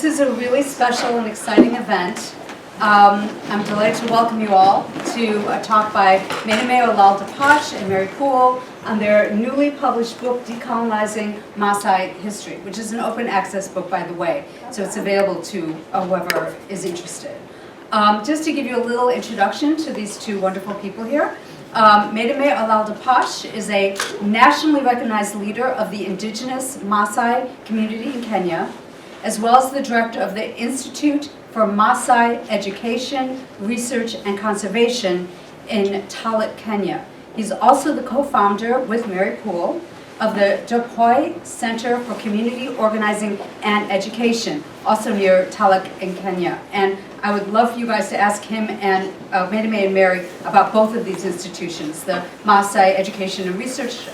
This is a really special and exciting event. I'm delighted to welcome you all to a talk by Meitamei Olol Dapash and Mary Poole on their newly published book, Decolonizing Maasai History, which is an open access book, by the way, so it's available to whoever is interested. Just to give you a little introduction to these two wonderful people here. Meitamei Olol Dapash is a nationally recognized leader of the Indigenous Maasai community in Kenya, as well as the director of the Institute for Maasai Education, Research, and Conservation in Talat, Kenya. He's also the co-founder with Mary Poole of the Dopoi Center for Community Organizing and Education, also near Talat in Kenya. And I would love for you guys to ask him and Meitamei and Mary about both of these institutions, the Maasai Education and Research,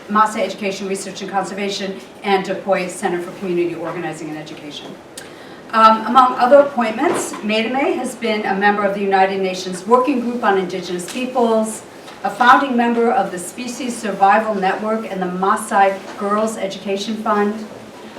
Maasai Education, Research and Conservation, and Dopoi Center for Community Organizing and Education. Among other appointments, Meitamei has been a member of the United Nations Working Group on Indigenous Peoples, a founding member of the Species Survival Network and the Maasai Girls Education Fund,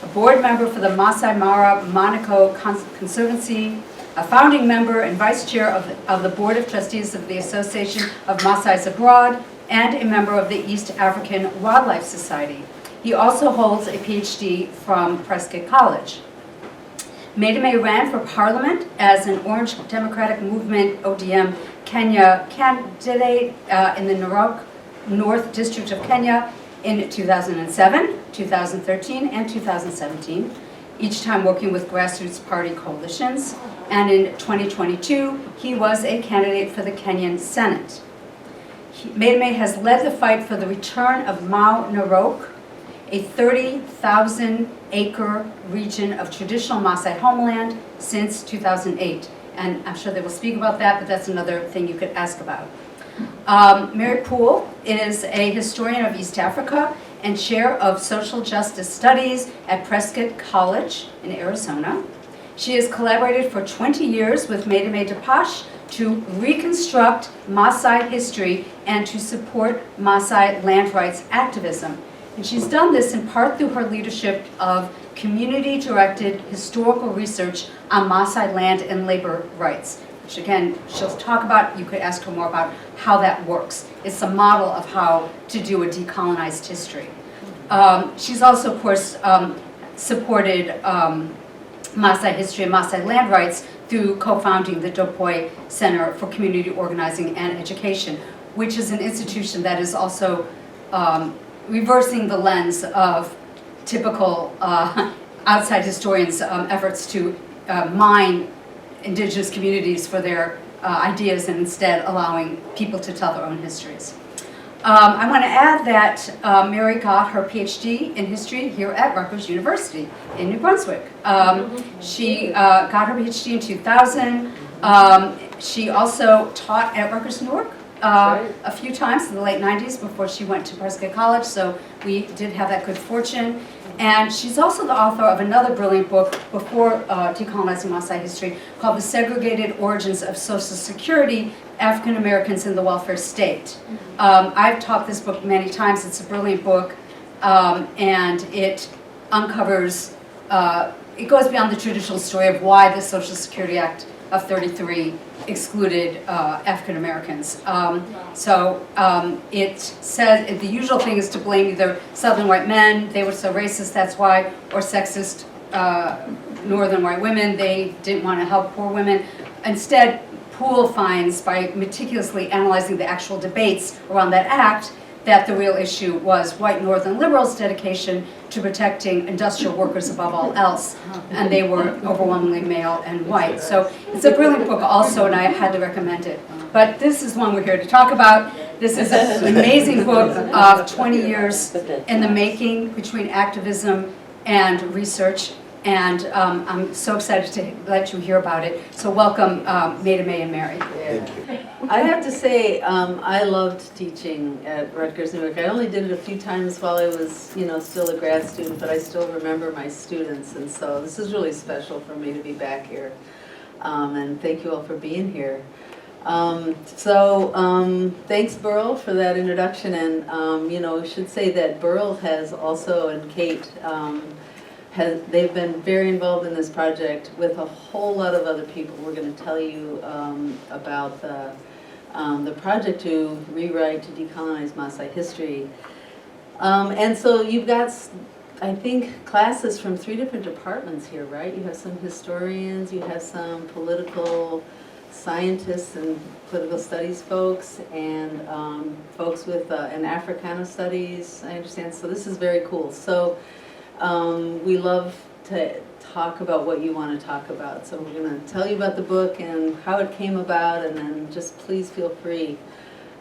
a board member for the Maasai Mara Monaco Conservancy, a founding member and vice chair of the Board of Trustees of the Association of Maasais Abroad, and a member of the East African Wildlife Society. He also holds a PhD from Prescott College. Meitamei ran for parliament as an Orange Democratic Movement, ODM, Kenya candidate in the Narok North District of Kenya in 2007, 2013, and 2017, each time working with grassroots party coalitions. And in 2022, he was a candidate for the Kenyan Senate. Meitamei has led the fight for the return of Mau Narok, a 30,000-acre region of traditional Maasai homeland, since 2008. And I'm sure they will speak about that, but that's another thing you could ask about. Mary Poole is a historian of East Africa and chair of social justice studies at Prescott College in Arizona. She has collaborated for 20 years with Meitamei Dapash to reconstruct Maasai history and to support Maasai land rights activism. And she's done this in part through her leadership of community-directed historical research on Maasai land and labor rights, which again, she'll talk about. You could ask her more about how that works. It's a model of how to do a decolonized history. She's also, of course, supported Maasai history and Maasai land rights through co-founding the Dopoi Center for Community Organizing and Education, which is an institution that is also reversing the lens of typical outside historians' efforts to mine indigenous communities for their ideas and instead allowing people to tell their own histories. I want to add that Mary got her PhD in history here at Rutgers University in New Brunswick. She got her PhD in 2000. She also taught at Rutgers Newark a few times in the late 90s before she went to Prescott College, so we did have that good fortune. And she's also the author of another brilliant book before Decolonizing Maasai History called The Segregated Origins of Social Security, African Americans in the Welfare State. I've taught this book many times. It's a brilliant book, and it uncovers, it goes beyond the traditional story of why the Social Security Act of 33 excluded African Americans. It says the usual thing is to blame either Southern white men, they were so racist, that's why, or sexist Northern white women, they didn't want to help poor women. Instead, Poole finds, by meticulously analyzing the actual debates around that act, that the real issue was white Northern liberals' dedication to protecting industrial workers above all else, and they were overwhelmingly male and white. So it's a brilliant book also, and I had to recommend it. But this is one we're here to talk about. This is an amazing book of 20 years in the making between activism and research, and I'm so excited to let you hear about it. So welcome, Meitamei and Mary. Thank you. I have to say, I loved teaching at Rutgers Newark. I only did it a few times while I was, still a grad student, but I still remember my students, and so this is really special for me to be back here. And thank you all for being here. Thanks, Burl, for that introduction, and I should say that Burl has also, and Kate, they've been very involved in this project with a whole lot of other people. We're going to tell you about the project to rewrite, to decolonize Maasai history. And so you've got, I think, classes from 3 different departments here, right? You have some historians, you have some political scientists and political studies folks, and folks with and Africana studies, I understand. So this is very cool. So we love to talk about what you want to talk about. So we're going to tell you about the book and how it came about, and then just please feel free.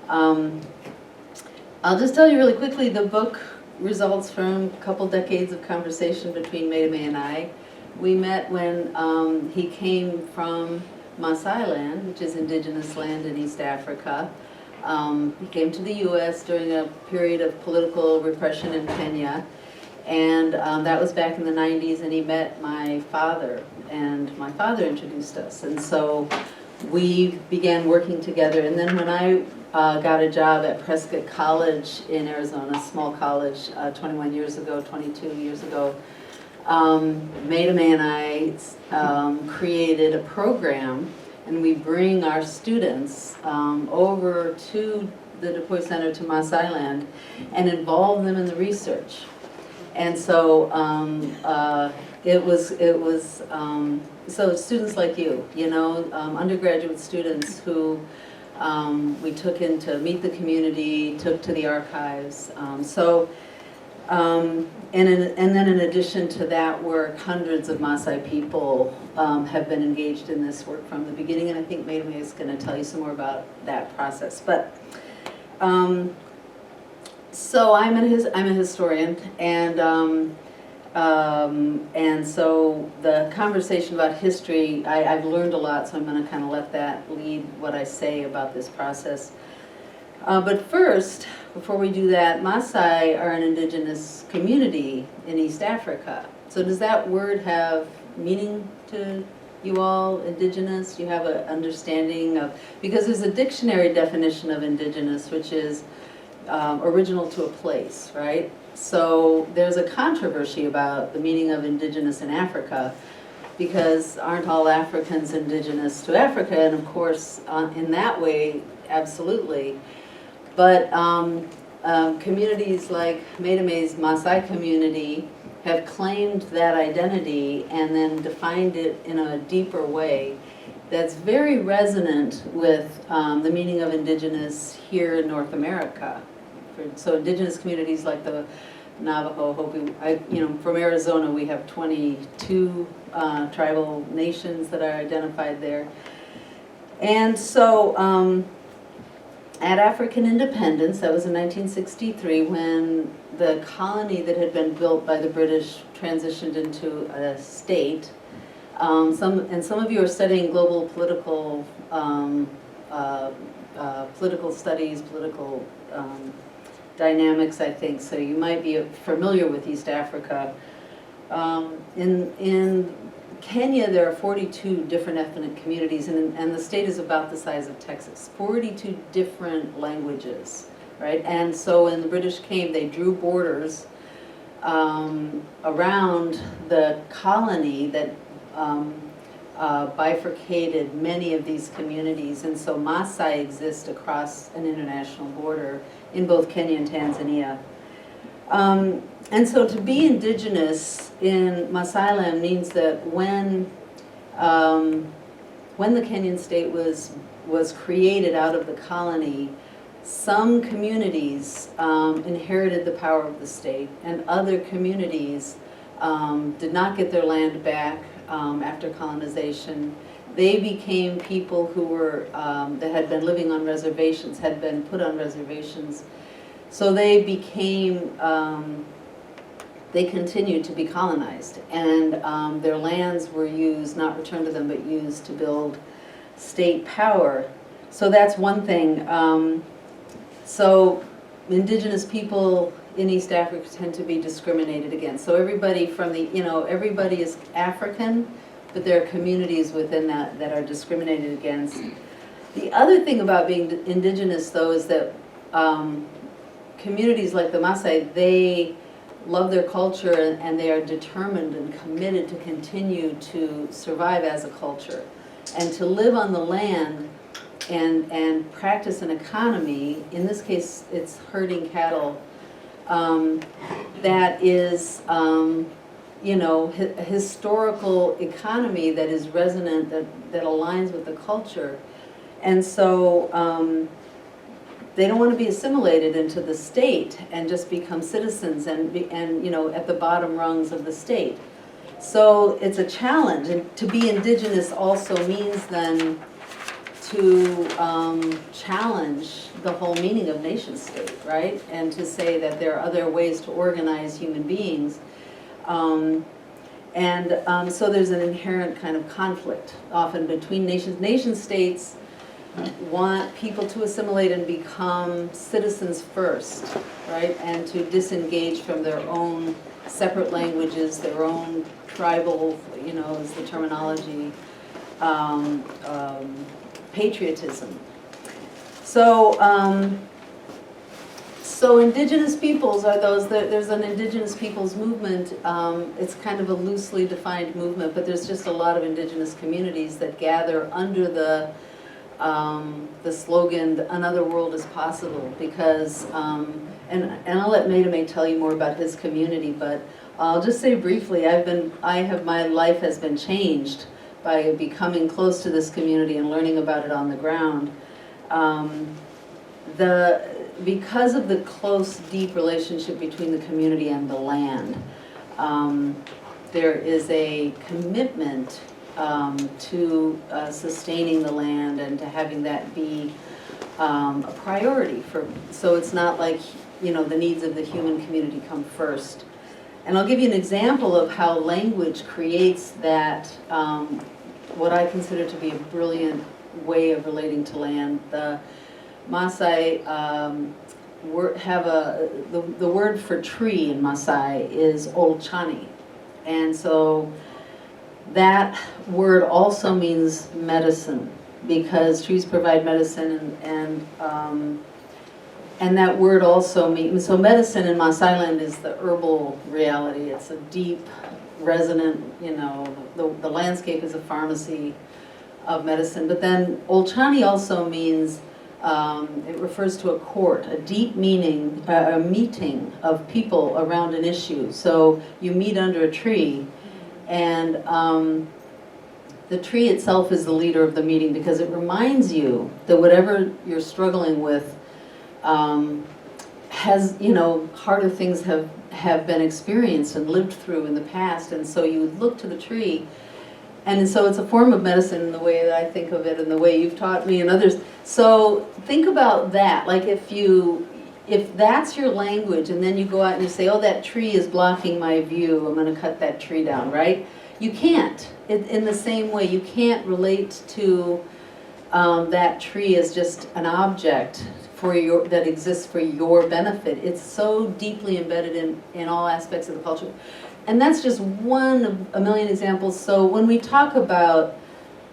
I'll just tell you really quickly, the book results from a couple decades of conversation between Meitamei and I. We met when he came from Maasai land, which is indigenous land in East Africa. He came to the US during a period of political repression in Kenya, and that was back in the 90s, and he met my father, and my father introduced us, and so we began working together. And then when I got a job at Prescott College in Arizona, a small college, 21 years ago, 22 years ago, Meitamei and I created a program, and we bring our students over to the Depoy Center, to Maasai land, and involve them in the research. And so so students like you know, undergraduate students who we took in to meet the community, took to the archives. And then in addition to that work, hundreds of Maasai people have been engaged in this work from the beginning, and I think Meitamei is going to tell you some more about that process. But so I'm a historian, and so the conversation about history, I've learned a lot, so I'm going to kind of let that lead what I say about this process. But first, before we do that, Maasai are an indigenous community in East Africa. So does that word have meaning to you all, indigenous? Do you have an understanding of, because there's a dictionary definition of indigenous, which is original to a place, right? So there's a controversy about the meaning of indigenous in Africa, because aren't all Africans indigenous to Africa? And of course, in that way, absolutely. But communities like Meitamei's Maasai community have claimed that identity and then defined it in a deeper way that's very resonant with the meaning of indigenous here in North America. So indigenous communities like the Navajo, Hopi, from Arizona we have 22 tribal nations that are identified there. And so at African independence, that was in 1963, when the colony that had been built by the British transitioned into a state. Some of you are studying global political studies, political dynamics, I think, so you might be familiar with East Africa. In Kenya, there are 42 different ethnic communities, and the state is about the size of Texas. 42 different languages, right? And so when the British came, they drew borders around the colony that bifurcated many of these communities, and so Maasai exist across an international border in both Kenya and Tanzania. And so to be indigenous in Maasai land means that when the Kenyan state was created out of the colony, some communities inherited the power of the state, and other communities did not get their land back after colonization. They became people who were that had been living on reservations, had been put on reservations. So they became, they continued to be colonized, and their lands were used, not returned to them, but used to build state power. So that's one thing. So indigenous people in East Africa tend to be discriminated against. So everybody from the, everybody is African, but there are communities within that are discriminated against. The other thing about being indigenous, though, is that communities like the Maasai, they love their culture, and they are determined and committed to continue to survive as a culture and to live on the land and practice an economy. In this case, it's herding cattle. That is, you know, a historical economy that is resonant, that aligns with the culture. And so they don't want to be assimilated into the state and just become citizens and you know, at the bottom rungs of the state. So it's a challenge, and to be indigenous also means then to challenge the whole meaning of nation state, right? And to say that there are other ways to organize human beings. So there's an inherent kind of conflict often between nations. Nation states want people to assimilate and become citizens first, right? And to disengage from their own separate languages, their own tribal, you know, is the terminology, patriotism. So, so indigenous peoples are those that there's an indigenous peoples movement. It's kind of a loosely defined movement, but there's just a lot of indigenous communities that gather under the slogan, "Another world is possible," because, and I'll let Meitamei tell you more about his community, but I'll just say briefly, my life has been changed by becoming close to this community and learning about it on the ground. Because of the close, deep relationship between the community and the land, there is a commitment to sustaining the land and to having that be a priority so it's not like, you know, the needs of the human community come first. And I'll give you an example of how language creates that, what I consider to be a brilliant way of relating to land. The Maasai the word for tree in Maasai is olchani. And so that word also means medicine, because trees provide medicine, and that word also means, so medicine in Maasai land is the herbal reality. It's a deep, resonant, you know, the landscape is a pharmacy of medicine. But then olchani also means, it refers to a court, a deep meaning, a meeting of people around an issue. So you meet under a tree, and the tree itself is the leader of the meeting, because it reminds you that whatever you're struggling with has, you know, harder things have been experienced and lived through in the past, and so you would look to the tree. And so it's a form of medicine in the way that I think of it and the way you've taught me and others. So think about that, like if that's your language, and then you go out and you say, oh, that tree is blocking my view, I'm going to cut that tree down, right? You can't. In the same way, you can't relate to that tree as just an object that exists for your benefit. It's so deeply embedded in all aspects of the culture. And that's just one of a million examples. So when we talk about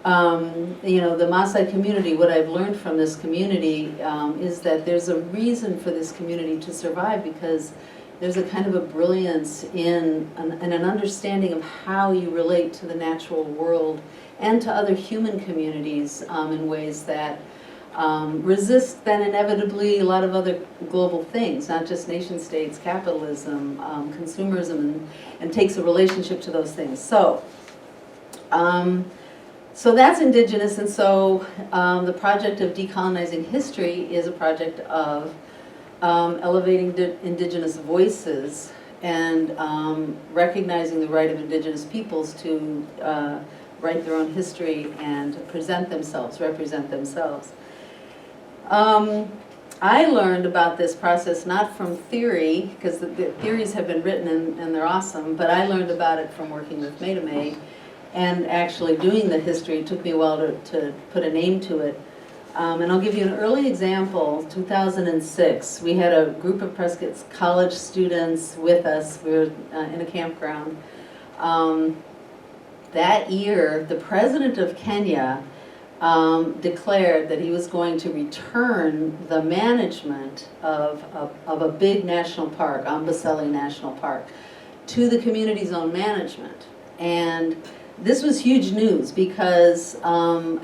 you know, the Maasai community, what I've learned from this community is that there's a reason for this community to survive, because there's a kind of a brilliance in an understanding of how you relate to the natural world and to other human communities in ways that resist then inevitably a lot of other global things, not just nation states, capitalism, consumerism, and takes a relationship to those things. So, so that's indigenous, and so the project of Decolonizing History is a project of elevating indigenous voices and recognizing the right of indigenous peoples to write their own history and present themselves, represent themselves. I learned about this process not from theory, because the theories have been written and they're awesome, but I learned about it from working with Meitamei and actually doing the history. It took me a while to put a name to it. And I'll give you an early example. 2006, we had a group of Prescott College students with us. We were in a campground. That year, the president of Kenya declared that he was going to return the management of a big national park, Amboseli National Park, to the community's own management. And this was huge news because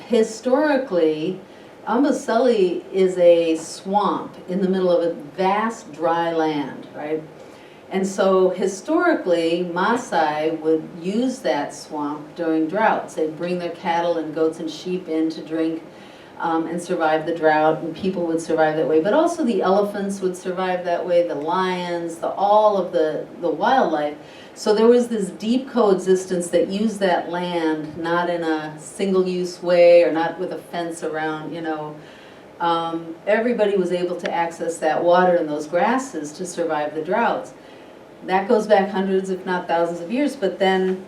historically, Amboseli is a swamp in the middle of a vast dry land, right? And so historically, Maasai would use that swamp during droughts. They'd bring their cattle and goats and sheep in to drink and survive the drought, and people would survive that way. But also the elephants would survive that way, the lions, all of the wildlife. So there was this deep coexistence that used that land not in a single-use way or not with a fence around, you know. Everybody was able to access that water and those grasses to survive the droughts. That goes back hundreds, if not thousands of years, but then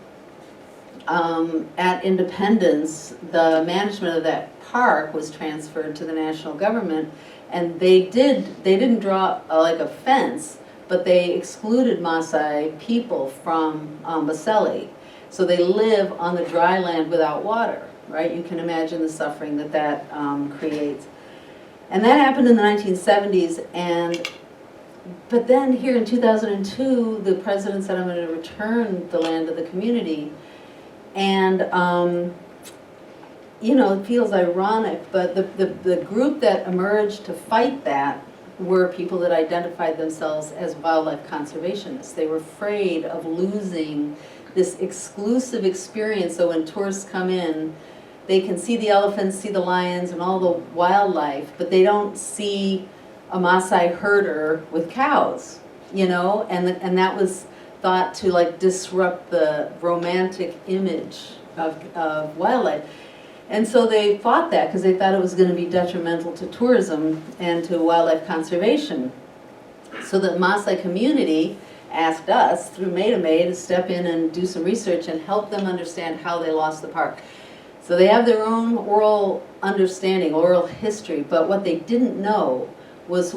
at independence, the management of that park was transferred to the national government, and they didn't draw like a fence, but they excluded Maasai people from Amboseli. So they live on the dry land without water, right? You can imagine the suffering that creates. And that happened in the 1970s, but then here in 2002, the president said, I'm going to return the land to the community. And, you know, it feels ironic, but the group that emerged to fight that were people that identified themselves as wildlife conservationists. They were afraid of losing this exclusive experience. So when tourists come in, they can see the elephants, see the lions, and all the wildlife, but they don't see a Maasai herder with cows, you know, and that was thought to like disrupt the romantic image of wildlife. And so they fought that because they thought it was going to be detrimental to tourism and to wildlife conservation. So the Maasai community asked us through Meitamei to step in and do some research and help them understand how they lost the park. So they have their own oral understanding, oral history, but what they didn't know was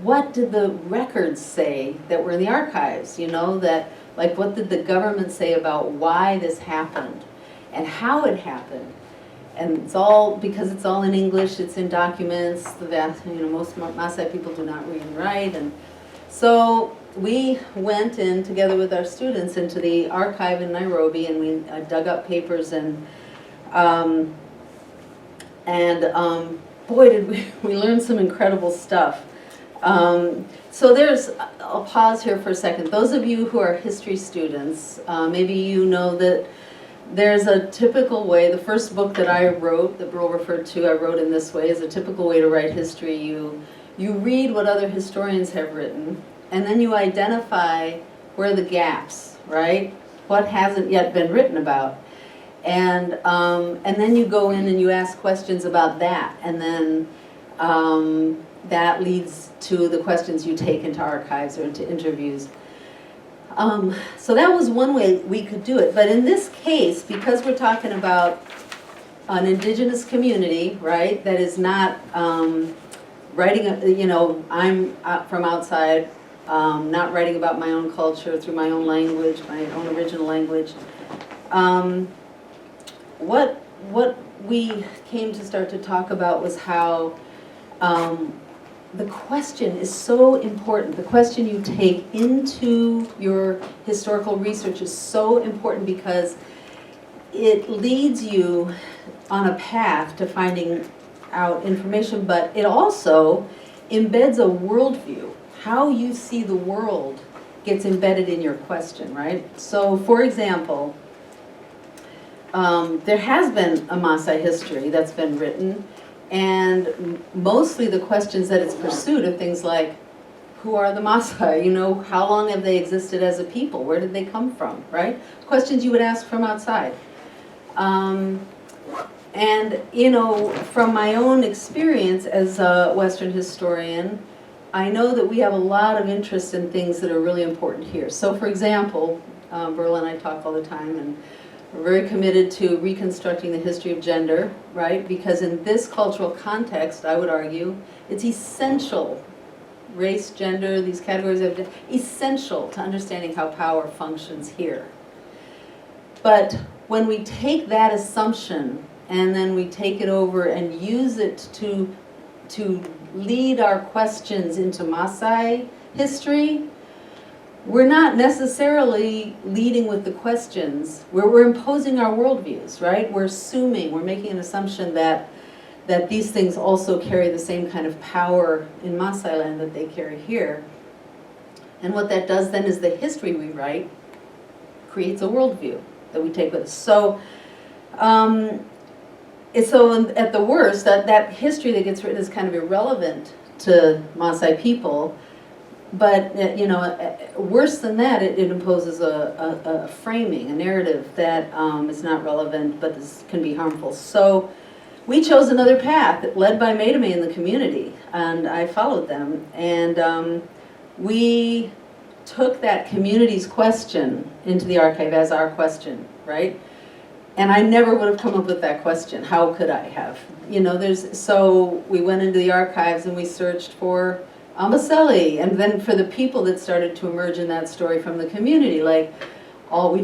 what did the records say that were in the archives, you know, that like what did the government say about why this happened and how it happened. And it's all, because it's all in English, it's in documents, most Maasai people do not read and write. And so we went in together with our students into the archive in Nairobi, and we dug up papers boy, did we learn some incredible stuff. So I'll pause here for a second. Those of you who are history students, maybe you know that there's a typical way. The first book that I wrote, that Burl referred to, I wrote in this way, is a typical way to write history. You read what other historians have written, and then you identify where are the gaps, right? What hasn't yet been written about. And then you go in and you ask questions about that, and then that leads to the questions you take into archives or into interviews. So that was one way we could do it. But in this case, because we're talking about an indigenous community, right, that is not writing, I'm from outside, not writing about my own culture through my own language, my own original language. What we came to start to talk about was how the question is so important. The question you take into your historical research is so important because it leads you on a path to finding out information, but it also embeds a worldview. How you see the world gets embedded in your question, right? So, for example, there has been a Maasai history that's been written, and mostly the questions that it's pursued are things like, who are the Maasai? You know, how long have they existed as a people? Where did they come from, right? Questions you would ask from outside. And, you know, from my own experience as a Western historian, I know that we have a lot of interest in things that are really important here. So, for example, Burl and I talk all the time, and we're very committed to reconstructing the history of gender, right? Because in this cultural context, I would argue, it's essential, race, gender, these categories of essential to understanding how power functions here. But when we take that assumption and then we take it over and use it to lead our questions into Maasai history, we're not necessarily leading with the questions. We're imposing our worldviews, right? We're assuming, we're making an assumption that these things also carry the same kind of power in Maasai land that they carry here. And what that does then is the history we write creates a worldview that we take with us. So, at the worst, that history that gets written is kind of irrelevant to Maasai people. But worse than that, it imposes a framing, a narrative that is not relevant, but can be harmful. So we chose another path, led by Meitamei in the community, and I followed them. And we took that community's question into the archive as our question, right? And I never would have come up with that question. How could I have? So we went into the archives and we searched for Amboseli, and then for the people that started to emerge in that story from the community, we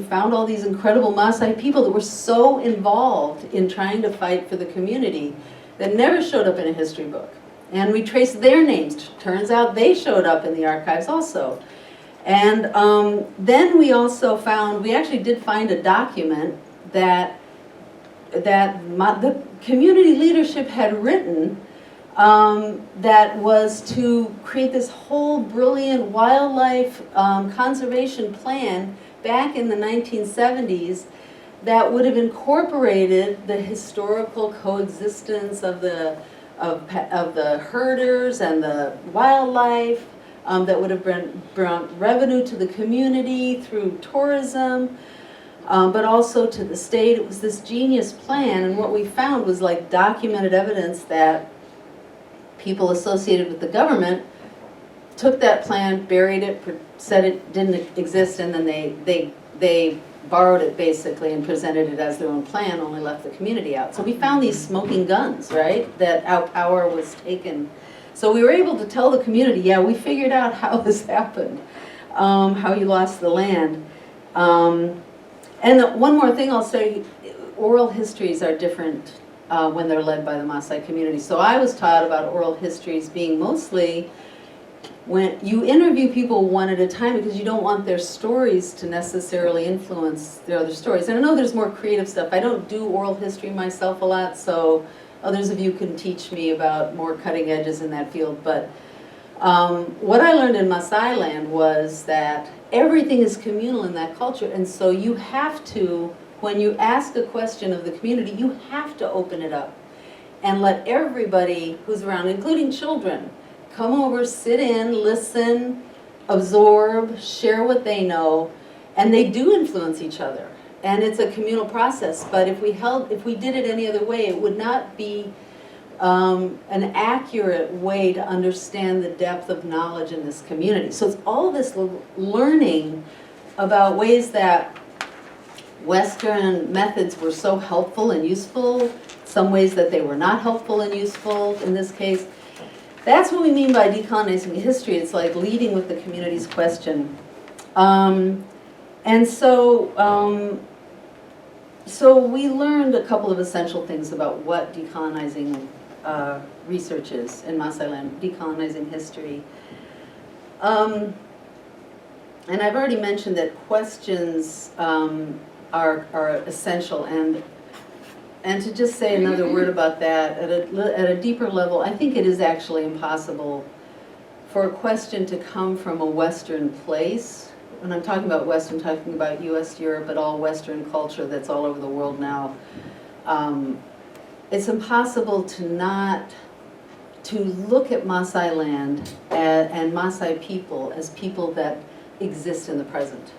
found all these incredible Maasai people that were so involved in trying to fight for the community that never showed up in a history book. And we traced their names. Turns out they showed up in the archives also. And then we also found, we actually did find a document that the community leadership had written that was to create this whole brilliant wildlife conservation plan back in the 1970s that would have incorporated the historical coexistence of the herders and the wildlife, that would have brought revenue to the community through tourism, but also to the state. It was this genius plan, and what we found was documented evidence that people associated with the government took that plan, buried it, said it didn't exist, and then they borrowed it basically and presented it as their own plan, only left the community out. So we found these smoking guns, right, that our power was taken. So we were able to tell the community, yeah, we figured out how this happened, how you lost the land. And one more thing I'll say, oral histories are different when they're led by the Maasai community. So I was taught about oral histories being mostly when you interview people one at a time, because you don't want their stories to necessarily influence their other stories. And I know there's more creative stuff. I don't do oral history myself a lot, so others of you can teach me about more cutting edges in that field. But what I learned in Maasai land was that everything is communal in that culture, and so you have to, when you ask a question of the community, you have to open it up and let everybody who's around, including children, come over, sit in, listen, absorb, share what they know, and they do influence each other. And it's a communal process, but if we did it any other way, it would not be an accurate way to understand the depth of knowledge in this community. So it's all this learning about ways that Western methods were so helpful and useful, some ways that they were not helpful and useful in this case. That's what we mean by decolonizing history. It's like leading with the community's question. And so we learned a couple of essential things about what decolonizing research is in Maasai land, decolonizing history. And I've already mentioned that questions are essential, and to just say another word about that, at a deeper level, I think it is actually impossible for a question to come from a Western place. When I'm talking about West, I'm talking about US, Europe, but all Western culture that's all over the world now. It's impossible to look at Maasai land and Maasai people as people that exist in the present,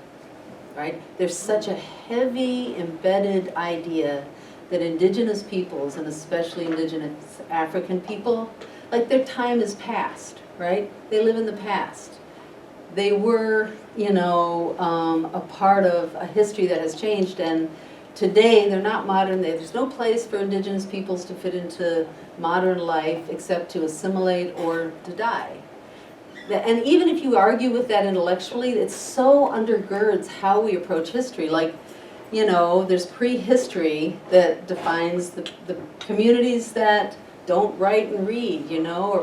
right? There's such a heavy embedded idea that indigenous peoples, and especially indigenous African people, their time is past, right? They live in the past. They were, a part of a history that has changed, and today they're not modern. There's no place for indigenous peoples to fit into modern life except to assimilate or to die. And even if you argue with that intellectually, it so undergirds how we approach history. you know, there's prehistory that defines the communities that don't write and read, you know, or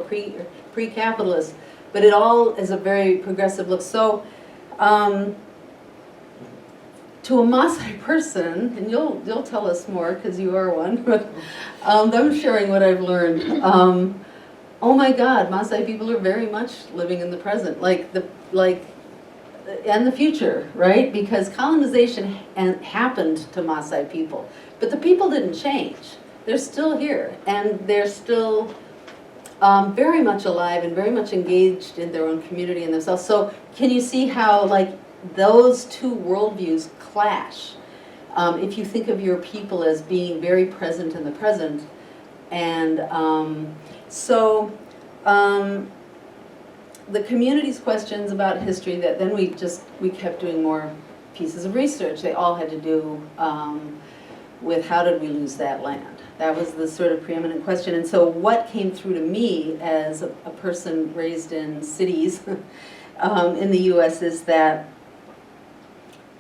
pre-capitalist. But it all is a very progressive look. So, to a Maasai person, and you'll tell us more because you are one, but I'm sharing what I've learned. Oh my God, Maasai people are very much living in the present, and the future, right? Because colonization happened to Maasai people, but the people didn't change. They're still here, and they're still very much alive and very much engaged in their own community and themselves. So can you see how like those two worldviews clash? If you think of your people as being very present in the present, and the community's questions about history, that then we kept doing more pieces of research. They all had to do with how did we lose that land? That was the sort of preeminent question. And so what came through to me as a person raised in cities in the US is that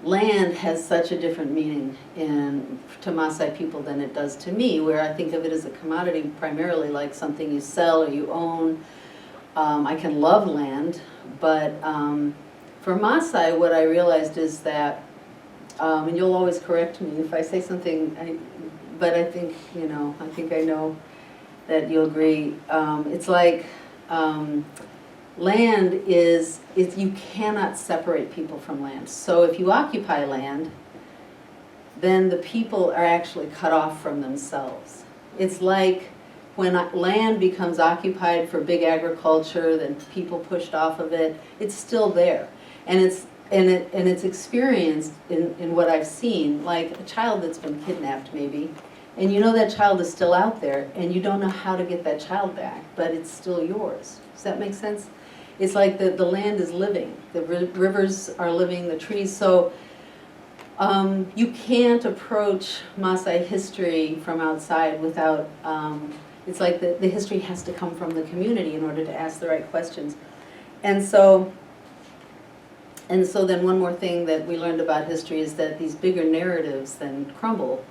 land has such a different meaning to Maasai people than it does to me, where I think of it as a commodity primarily, like something you sell or you own. I can love land, but for Maasai, what I realized is that, and you'll always correct me if I say something, but I think, you know, I think I know that you'll agree. It's like land is you cannot separate people from land. So if you occupy land, then the people are actually cut off from themselves. It's like when land becomes occupied for big agriculture, then people pushed off of it, it's still there. And it's experienced in what I've seen, like a child that's been kidnapped maybe, and you know that child is still out there, and you don't know how to get that child back, but it's still yours. Does that make sense? It's like the land is living, the rivers are living, the trees. So you can't approach Maasai history from outside without, it's like the history has to come from the community in order to ask the right questions. And so then one more thing that we learned about history is that these bigger narratives then crumble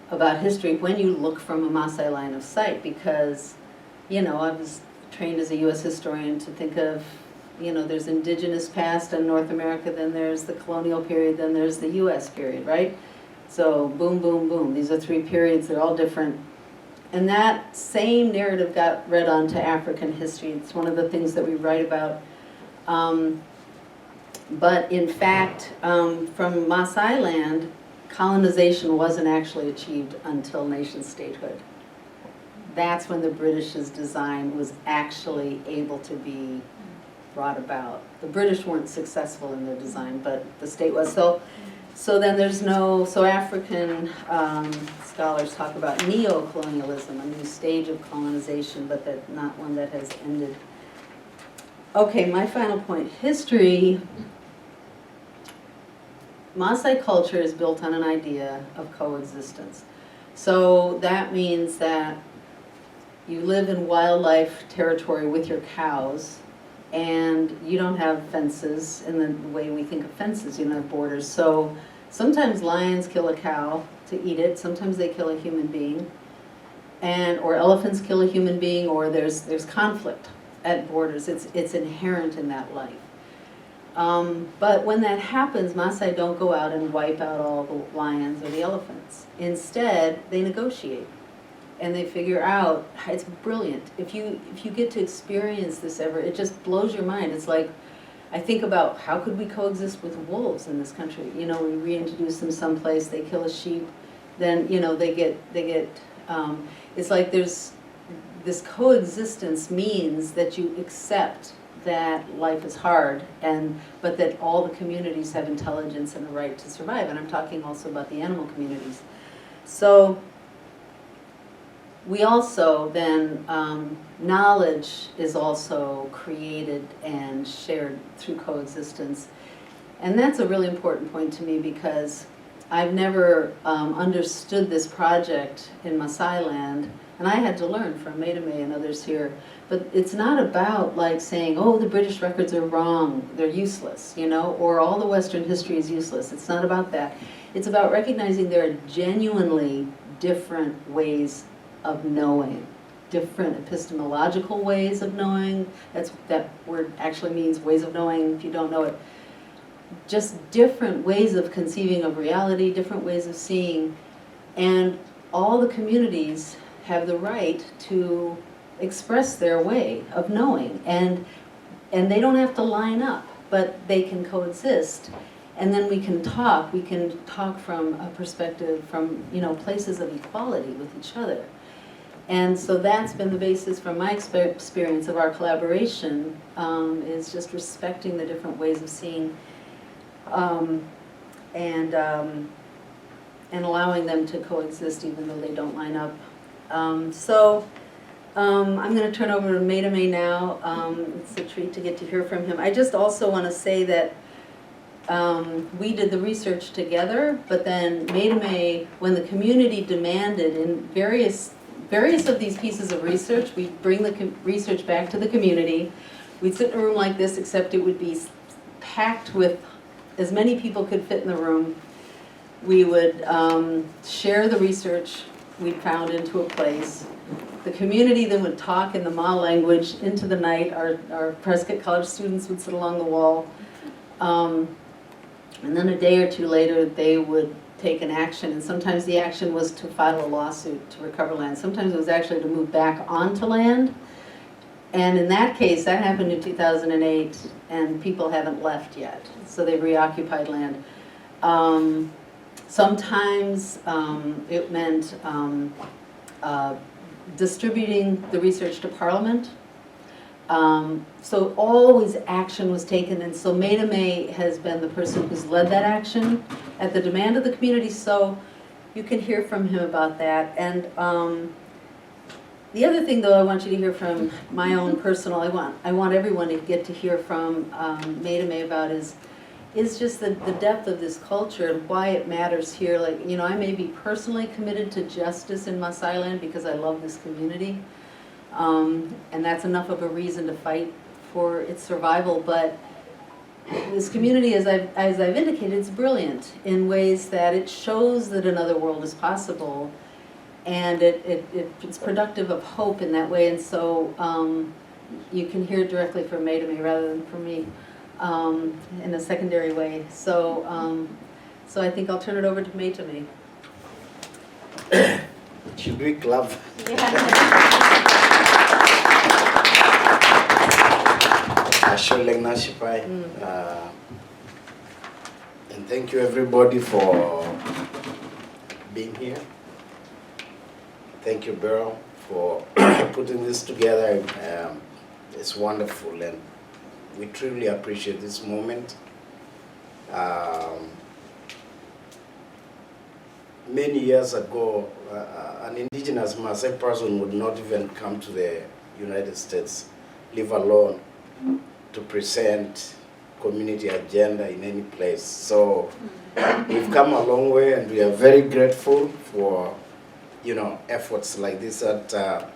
about history when you look from a Maasai line of sight, because, you know, I was trained as a US historian to think of, you know, there's indigenous past in North America, then there's the colonial period, then there's the US period, right? So boom, boom, boom. These are three periods, they're all different. And that same narrative got read onto African history. It's one of the things that we write about. But in fact, from Maasai land, colonization wasn't actually achieved until nation statehood. That's when the British's design was actually able to be brought about. The British weren't successful in their design, but the state was. So then there's no, so African scholars talk about neo-colonialism, a new stage of colonization, but that not one that has ended. Okay, my final point, history. Maasai culture is built on an idea of coexistence. So that means that you live in wildlife territory with your cows, and you don't have fences in the way we think of fences, you don't have borders. So sometimes lions kill a cow to eat it, sometimes they kill a human being, or elephants kill a human being, or there's conflict at borders. It's inherent in that life. But when that happens, Maasai don't go out and wipe out all the lions or the elephants. Instead, they negotiate. And they figure out, it's brilliant. If you get to experience this ever, it just blows your mind. It's like, I think about how could we coexist with wolves in this country? You know, we reintroduce them someplace, they kill a sheep, then, you know, they get it's like there's, this coexistence means that you accept that life is hard, but that all the communities have intelligence and a right to survive. And I'm talking also about the animal communities. So we also then, knowledge is also created and shared through coexistence. And that's a really important point to me, because I've never understood this project in Maasai land And I had to learn from Meitamei and others here. But it's not about like saying, oh, the British records are wrong, they're useless, you know, or all the Western history is useless. It's not about that. It's about recognizing there are genuinely different ways of knowing, different epistemological ways of knowing. That word actually means ways of knowing if you don't know it. Just different ways of conceiving of reality, different ways of seeing, and all the communities have the right to express their way of knowing, and they don't have to line up, but they can coexist. And then we can talk from a perspective from, you know, places of equality with each other. And so that's been the basis from my experience of our collaboration, is just respecting the different ways of seeing, and allowing them to coexist even though they don't line up. I'm going to turn over to Meitamei now. It's a treat to get to hear from him. I just also want to say that we did the research together, but then Meitamei, when the community demanded in various of these pieces of research, we bring the research back to the community. We'd sit in a room like this, except it would be packed with as many people could fit in the room. We would share the research we'd found into a place. The community then would talk in the Ma language into the night. Our Prescott College students would sit along the wall. And then a day or two later, they would take an action. And sometimes the action was to file a lawsuit to recover land. Sometimes it was actually to move back onto land. And in that case, that happened in 2008, and people haven't left yet. So they've reoccupied land. Sometimes it meant distributing the research to Parliament. So always action was taken, and so Meitamei has been the person who's led that action at the demand of the community, so you can hear from him about that. And the other thing, though, I want you to hear from my own personal, I want everyone to get to hear from Meitamei about is just the depth of this culture and why it matters here. Like, you know, I may be personally committed to justice in Maasai land because I love this community. And that's enough of a reason to fight for its survival. But this community, as I've indicated, it's brilliant in ways that it shows that another world is possible. And it's productive of hope in that way. And so you can hear it directly from Meitamei rather than from me. In a secondary way. So I think I'll turn it over to Meitamei. Should we clap? And thank you everybody for being here. Thank you, Beryl, for putting this together. It's wonderful, and we truly appreciate this moment. Many years ago, an indigenous Maasai person would not even come to the United States, leave alone to present community agenda in any place. So we've come a long way, and we are very grateful for, you know, efforts like this that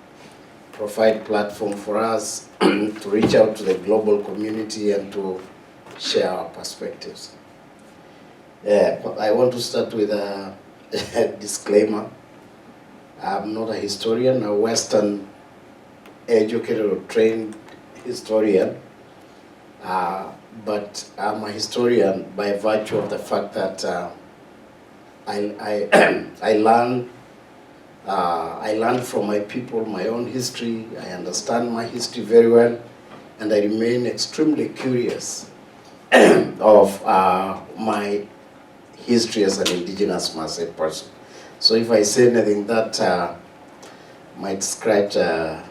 provide platform for us to reach out to the global community and to share our perspectives. I want to start with a disclaimer. I'm not a historian, a Western educated or trained historian, but I'm a historian by virtue of the fact that I learned from my people my own history. I understand my history very well, and I remain extremely curious of my history as an indigenous Maasai person. So if I say anything that might scratch the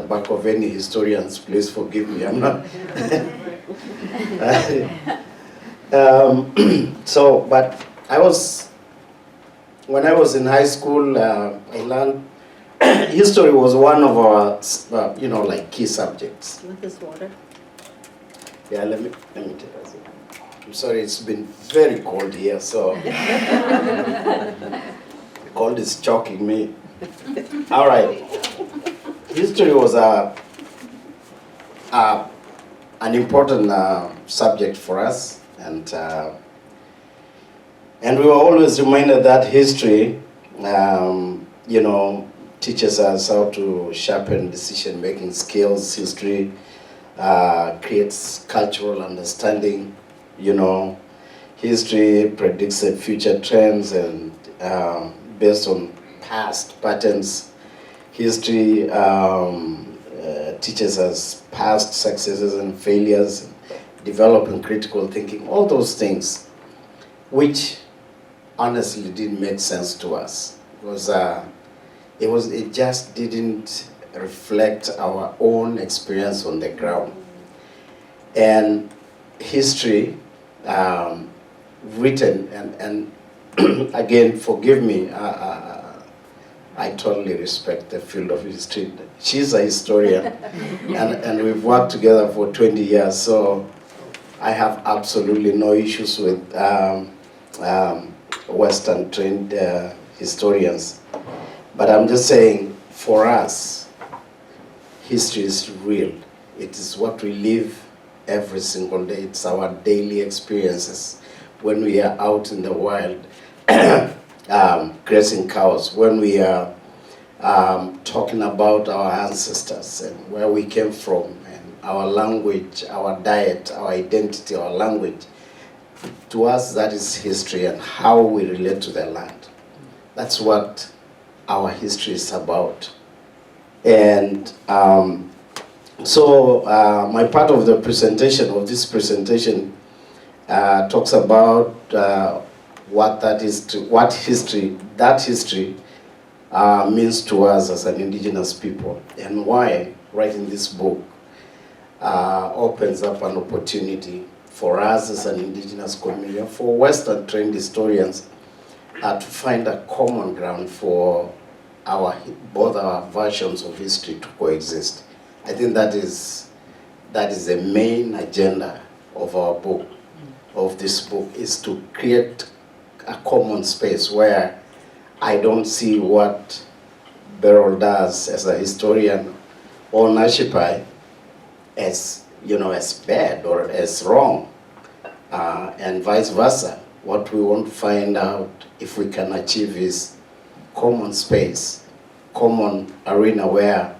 back of any historians, please forgive me. I'm not. But when I was in high school, I learned history was one of our, like key subjects. With this water? Yeah, let me take a second. I'm sorry, it's been very cold here, so the cold is choking me. All right. history was an important subject for us, and we were always reminded that history, teaches us how to sharpen decision-making skills. History creates cultural understanding. History predicts the future trends and based on past patterns. History teaches us past successes and failures, developing critical thinking, all those things, which honestly didn't make sense to us. It just didn't reflect our own experience on the ground. And history, written, and again, forgive me, I totally respect the field of history. She's a historian, and we've worked together for 20 years, so I have absolutely no issues with Western trained historians. But I'm just saying, for us, history is real. It is what we live every single day. It's our daily experiences when we are out in the wild grazing cows, when we are talking about our ancestors and where we came from, and our language, our diet, our identity, our language. To us, that is history and how we relate to the land. That's what our history is about. And so my part of the presentation, of this presentation, talks about what that history means to us as an indigenous people, and why writing this book opens up an opportunity for us as an indigenous community, for Western trained historians, to find a common ground for both our versions of history to coexist. I think that is the main agenda of our book, of this book, is to create a common space where I don't see what Beryl does as a historian or Nashipai as bad or as wrong, and vice versa. What we want to find out if we can achieve is common space, common arena where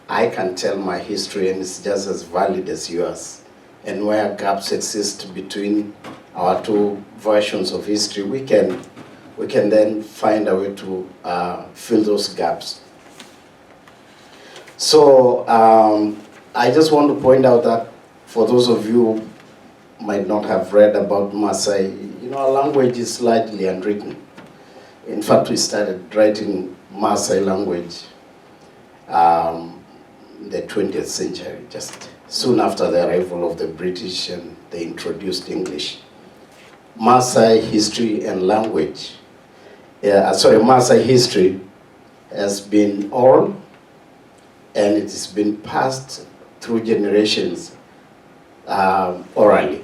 I can tell my history and it's just as valid as yours, and where gaps exist between our two versions of history, we can then find a way to fill those gaps. So I just want to point out that for those of you who might not have read about Maasai, our language is largely unwritten. In fact, we started writing Maasai language in the 20th century, just soon after the arrival of the British, and they introduced English. Maasai history and language, Maasai history has been oral, and it has been passed through generations orally.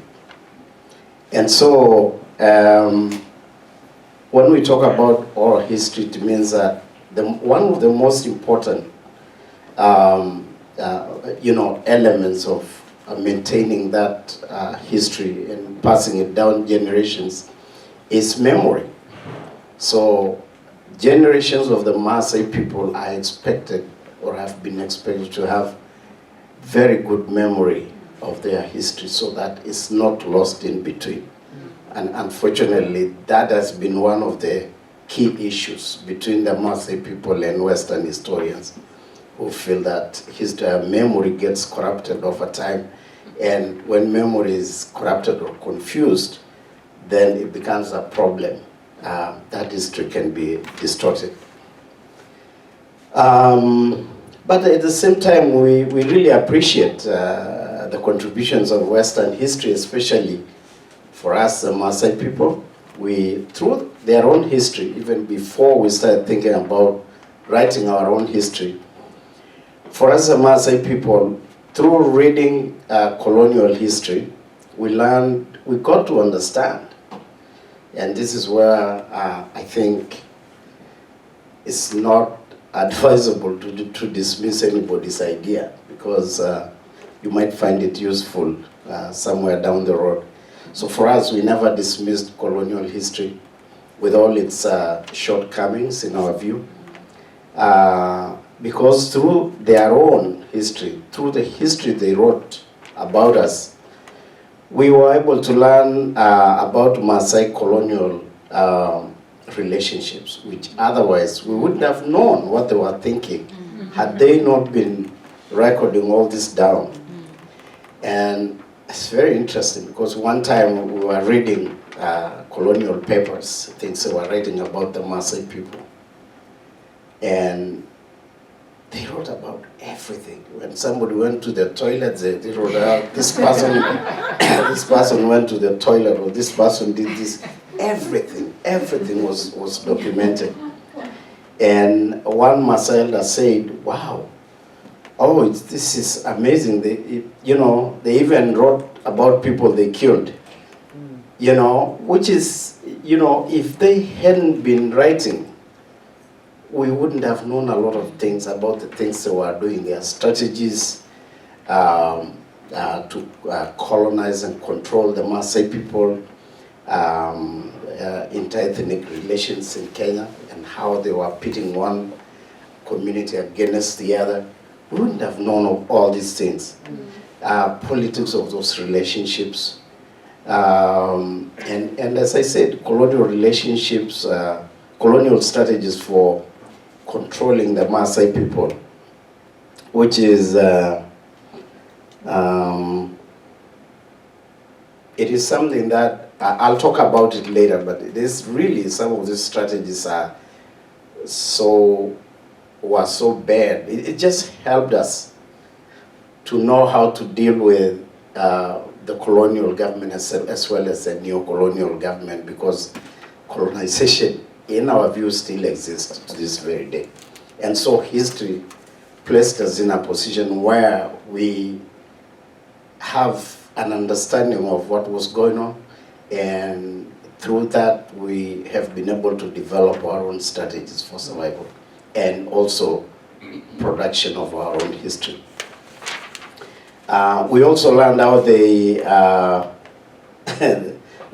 And so when we talk about oral history, it means that one of the most important elements of maintaining that history and passing it down generations is memory. So generations of the Maasai people are expected, or have been expected, to have very good memory of their history so that it's not lost in between. And unfortunately, that has been one of the key issues between the Maasai people and Western historians, who feel that memory gets corrupted over time. And when memory is corrupted or confused, then it becomes a problem. That history can be distorted. But at the same time, we really appreciate the contributions of Western history, especially for us, the Maasai people. Through their own history, even before we started thinking about writing our own history, for us, the Maasai people, through reading colonial history, we got to understand. And this is where I think it's not advisable to dismiss anybody's idea, because you might find it useful somewhere down the road. So for us, we never dismissed colonial history with all its shortcomings in our view, because through their own history, through the history they wrote about us, we were able to learn about Maasai colonial relationships, which otherwise we wouldn't have known what they were thinking had they not been recording all this down. And it's very interesting, because one time we were reading colonial papers, things they were writing about the Maasai people, and they wrote about everything. When somebody went to the toilet, they wrote out, this person, this person went to the toilet, or this person did this. Everything was documented. And one Maasai elder said, wow, oh, this is amazing. They even wrote about people they killed, which is, if they hadn't been writing, we wouldn't have known a lot of things about the things they were doing, their strategies to colonize and control the Maasai people, inter-ethnic relations in Kenya, and how they were pitting one community against the other. We wouldn't have known of all these things. Politics of those relationships. And as I said, colonial relationships, colonial strategies for controlling the Maasai people, which is, it is something that, I'll talk about it later, but it is really, some of these strategies were so bad. It just helped us to know how to deal with the colonial government as well as the neo-colonial government, because colonization, in our view, still exists to this very day. And so history placed us in a position where we have an understanding of what was going on, and through that we have been able to develop our own strategies for survival and also production of our own history. We also learned how the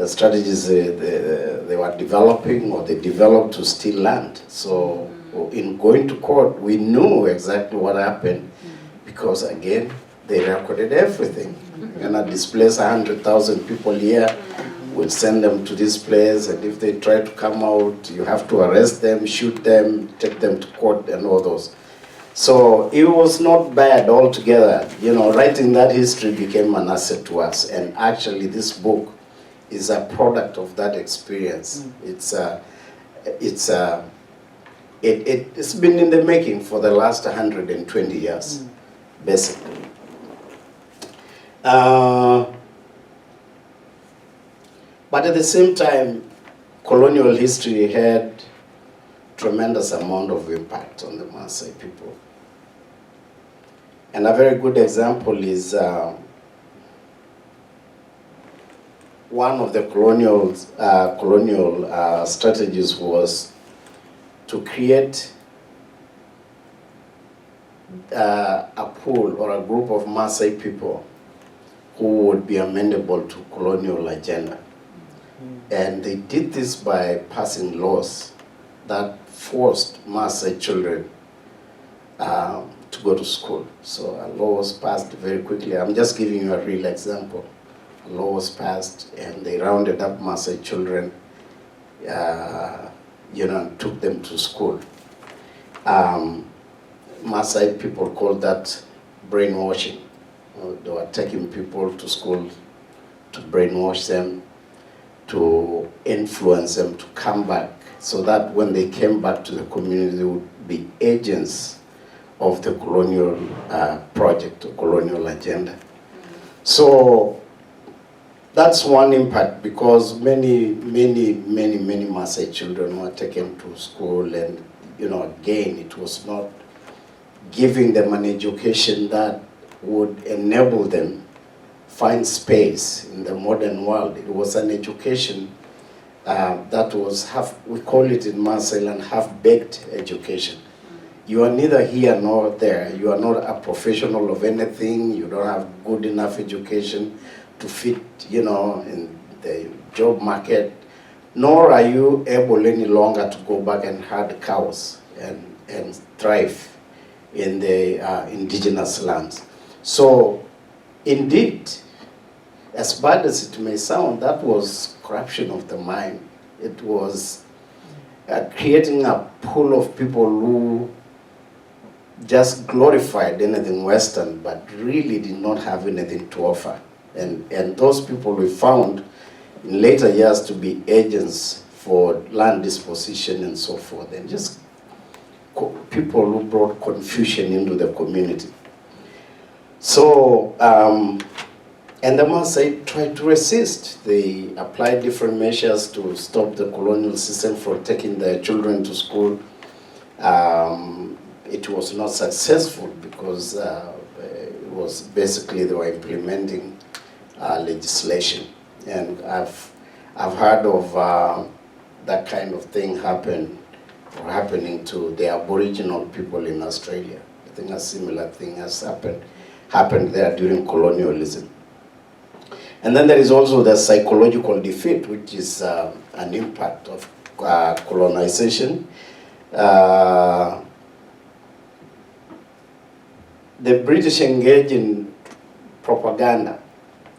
strategies they were developing, or they developed to steal land. So in going to court, we knew exactly what happened, because again, they recorded everything. We're gonna displace 100,000 people here, we'll send them to this place, and if they try to come out, you have to arrest them, shoot them, take them to court, and all those. So it was not bad altogether. Writing that history became an asset to us, and actually this book is a product of that experience. It's been in the making for the last 120 years, basically. But at the same time, colonial history had tremendous amount of impact on the Maasai people. And a very good example is one of the colonial strategies was to create a pool or a group of Maasai people who would be amenable to colonial agenda. And they did this by passing laws that forced Maasai children to go to school. So a law was passed very quickly. I'm just giving you a real example. A law was passed, and they rounded up Maasai children, and took them to school. Maasai people called that brainwashing. They were taking people to school to brainwash them, to influence them to come back, so that when they came back to the community, they would be agents of the colonial project, or colonial agenda. So that's one impact, because many Maasai children were taken to school, and again, it was not giving them an education that would enable them find space in the modern world. It was an education that was we call it in Maasai land, half-baked education. you are neither here nor there. You are not a professional of anything. You don't have good enough education to fit, you know, in the job market. Nor are you able any longer to go back and herd cows and thrive in the indigenous lands. So, indeed, as bad as it may sound, that was corruption of the mind. It was creating a pool of people who just glorified anything Western, but really did not have anything to offer. And those people we found in later years to be agents for land disposition and so forth, and just people who brought confusion into the community. So, and the Maasai tried to resist. They applied different measures to stop the colonial system from taking their children to school. It was not successful because it was basically they were implementing legislation. And I've heard of that kind of thing happening to the Aboriginal people in Australia. I think a similar thing has happened there during colonialism. And then there is also the psychological defeat, which is an impact of colonization. The British engaged in propaganda.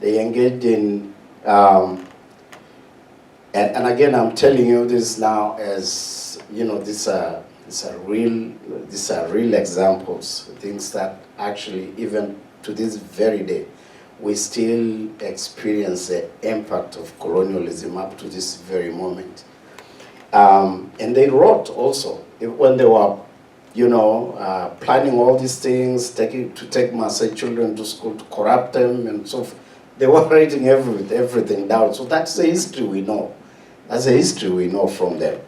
They engaged in, and again, I'm telling you this now as, you know, these are real examples, things that actually, even to this very day, we still experience the impact of colonialism up to this very moment. And they wrote also, when they were, you know, planning all these things, to take Maasai children to school, to corrupt them and so forth, they were writing everything down. So that's the history we know. That's the history we know from them.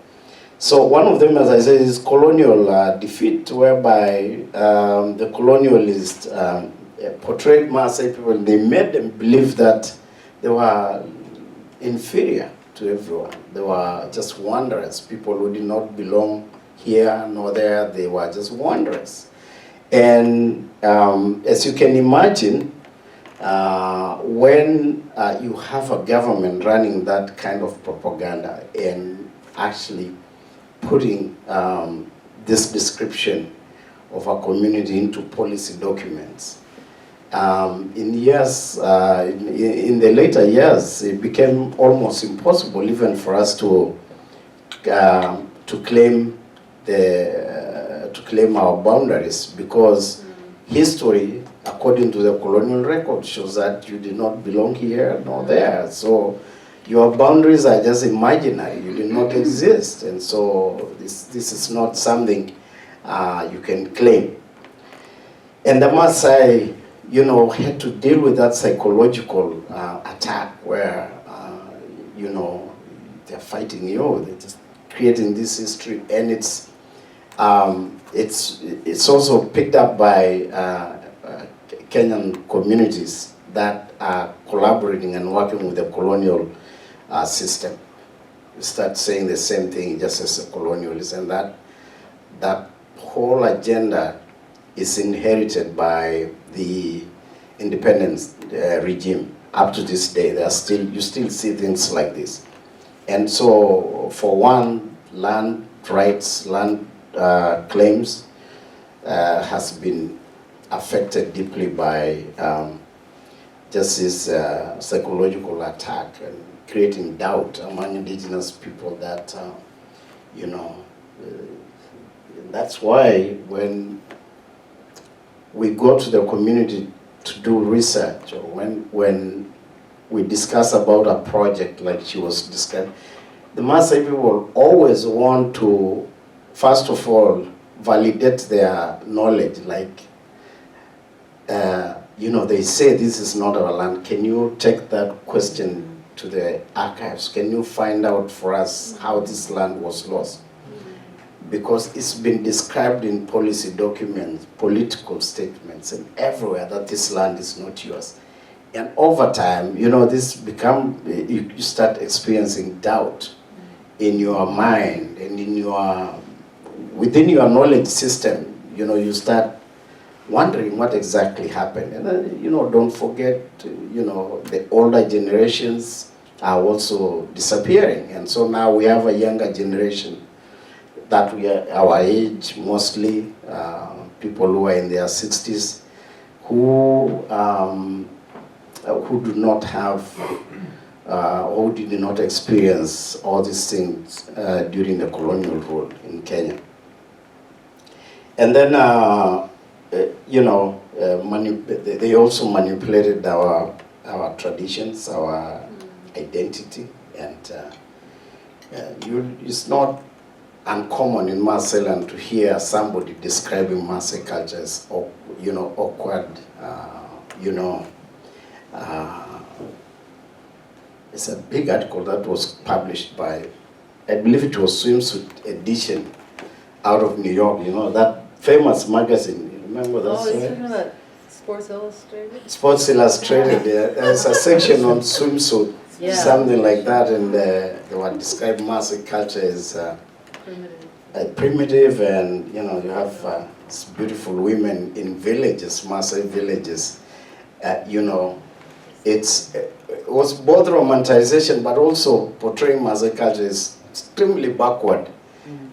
So one of them, as I said, is colonial defeat, whereby the colonialists portrayed Maasai people. They made them believe that they were inferior to everyone. They were just wanderers, people who did not belong here nor there. They were just wanderers. And as you can imagine, when you have a government running that kind of propaganda and actually putting this description of a community into policy documents, in the later years, it became almost impossible even for us to claim our boundaries, because history, according to the colonial record, shows that you did not belong here nor there. So your boundaries are just imaginary. You did not exist, and so this is not something you can claim. And the Maasai, you know, had to deal with that psychological attack where, you know, they're fighting you. They're just creating this history, and it's also picked up by Kenyan communities that are collaborating and working with the colonial system. You start saying the same thing just as a colonialist, and that whole agenda is inherited by the independence regime. Up to this day, you still see things like this. And so, for one, land rights, land claims has been affected deeply by just this psychological attack and creating doubt among indigenous people that, you know, that's why when we go to the community to do research, or when we discuss about a project like she was describing, the Maasai people always want to, first of all, validate their knowledge. Like, you know, they say this is not our land. Can you take that question to the archives? Can you find out for us how this land was lost? Because it's been described in policy documents, political statements, and everywhere that this land is not yours. And over time, you know, you start experiencing doubt in your mind and within your knowledge system. you start wondering what exactly happened. And don't forget, the older generations are also disappearing. And so now we have a younger generation that we are our age, mostly people who are in their 60s, who do not have or did not experience all these things during the colonial rule in Kenya. And then, they also manipulated our traditions, our identity, and it's not uncommon in Maasai land to hear somebody describing Maasai culture as, awkward, it's a big article that was published by, I believe it was Swimsuit Edition out of New York, that famous magazine. You remember that? Oh, it's talking about Sports Illustrated? Sports Illustrated, yeah. There's a section on swimsuit, Yeah. something like that, and they were describing Maasai culture as primitive, and you have these beautiful women in villages, Maasai villages. It was both romanticization, but also portraying Maasai culture as extremely backward,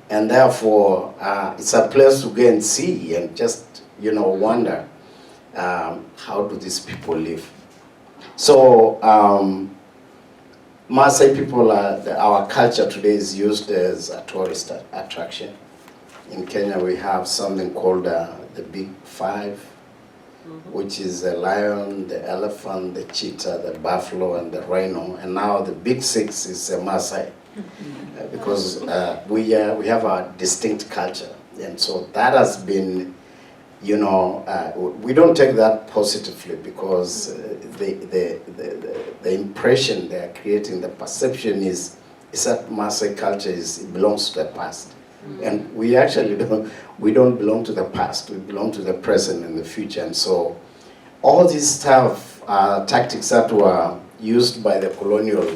and therefore it's a place to go and see and just wonder how do these people live. So Maasai people our culture today is used as a tourist attraction. In Kenya we have something called the Big Five, which is the lion, the elephant, the cheetah, the buffalo, and the rhino. And now the Big Six is the Maasai, because we have a distinct culture. And so that has been, we don't take that positively, because the impression they are creating, the perception is that Maasai culture belongs to the past. And we actually don't belong to the past, we belong to the present and the future. And so all these stuff, tactics that were used by the colonial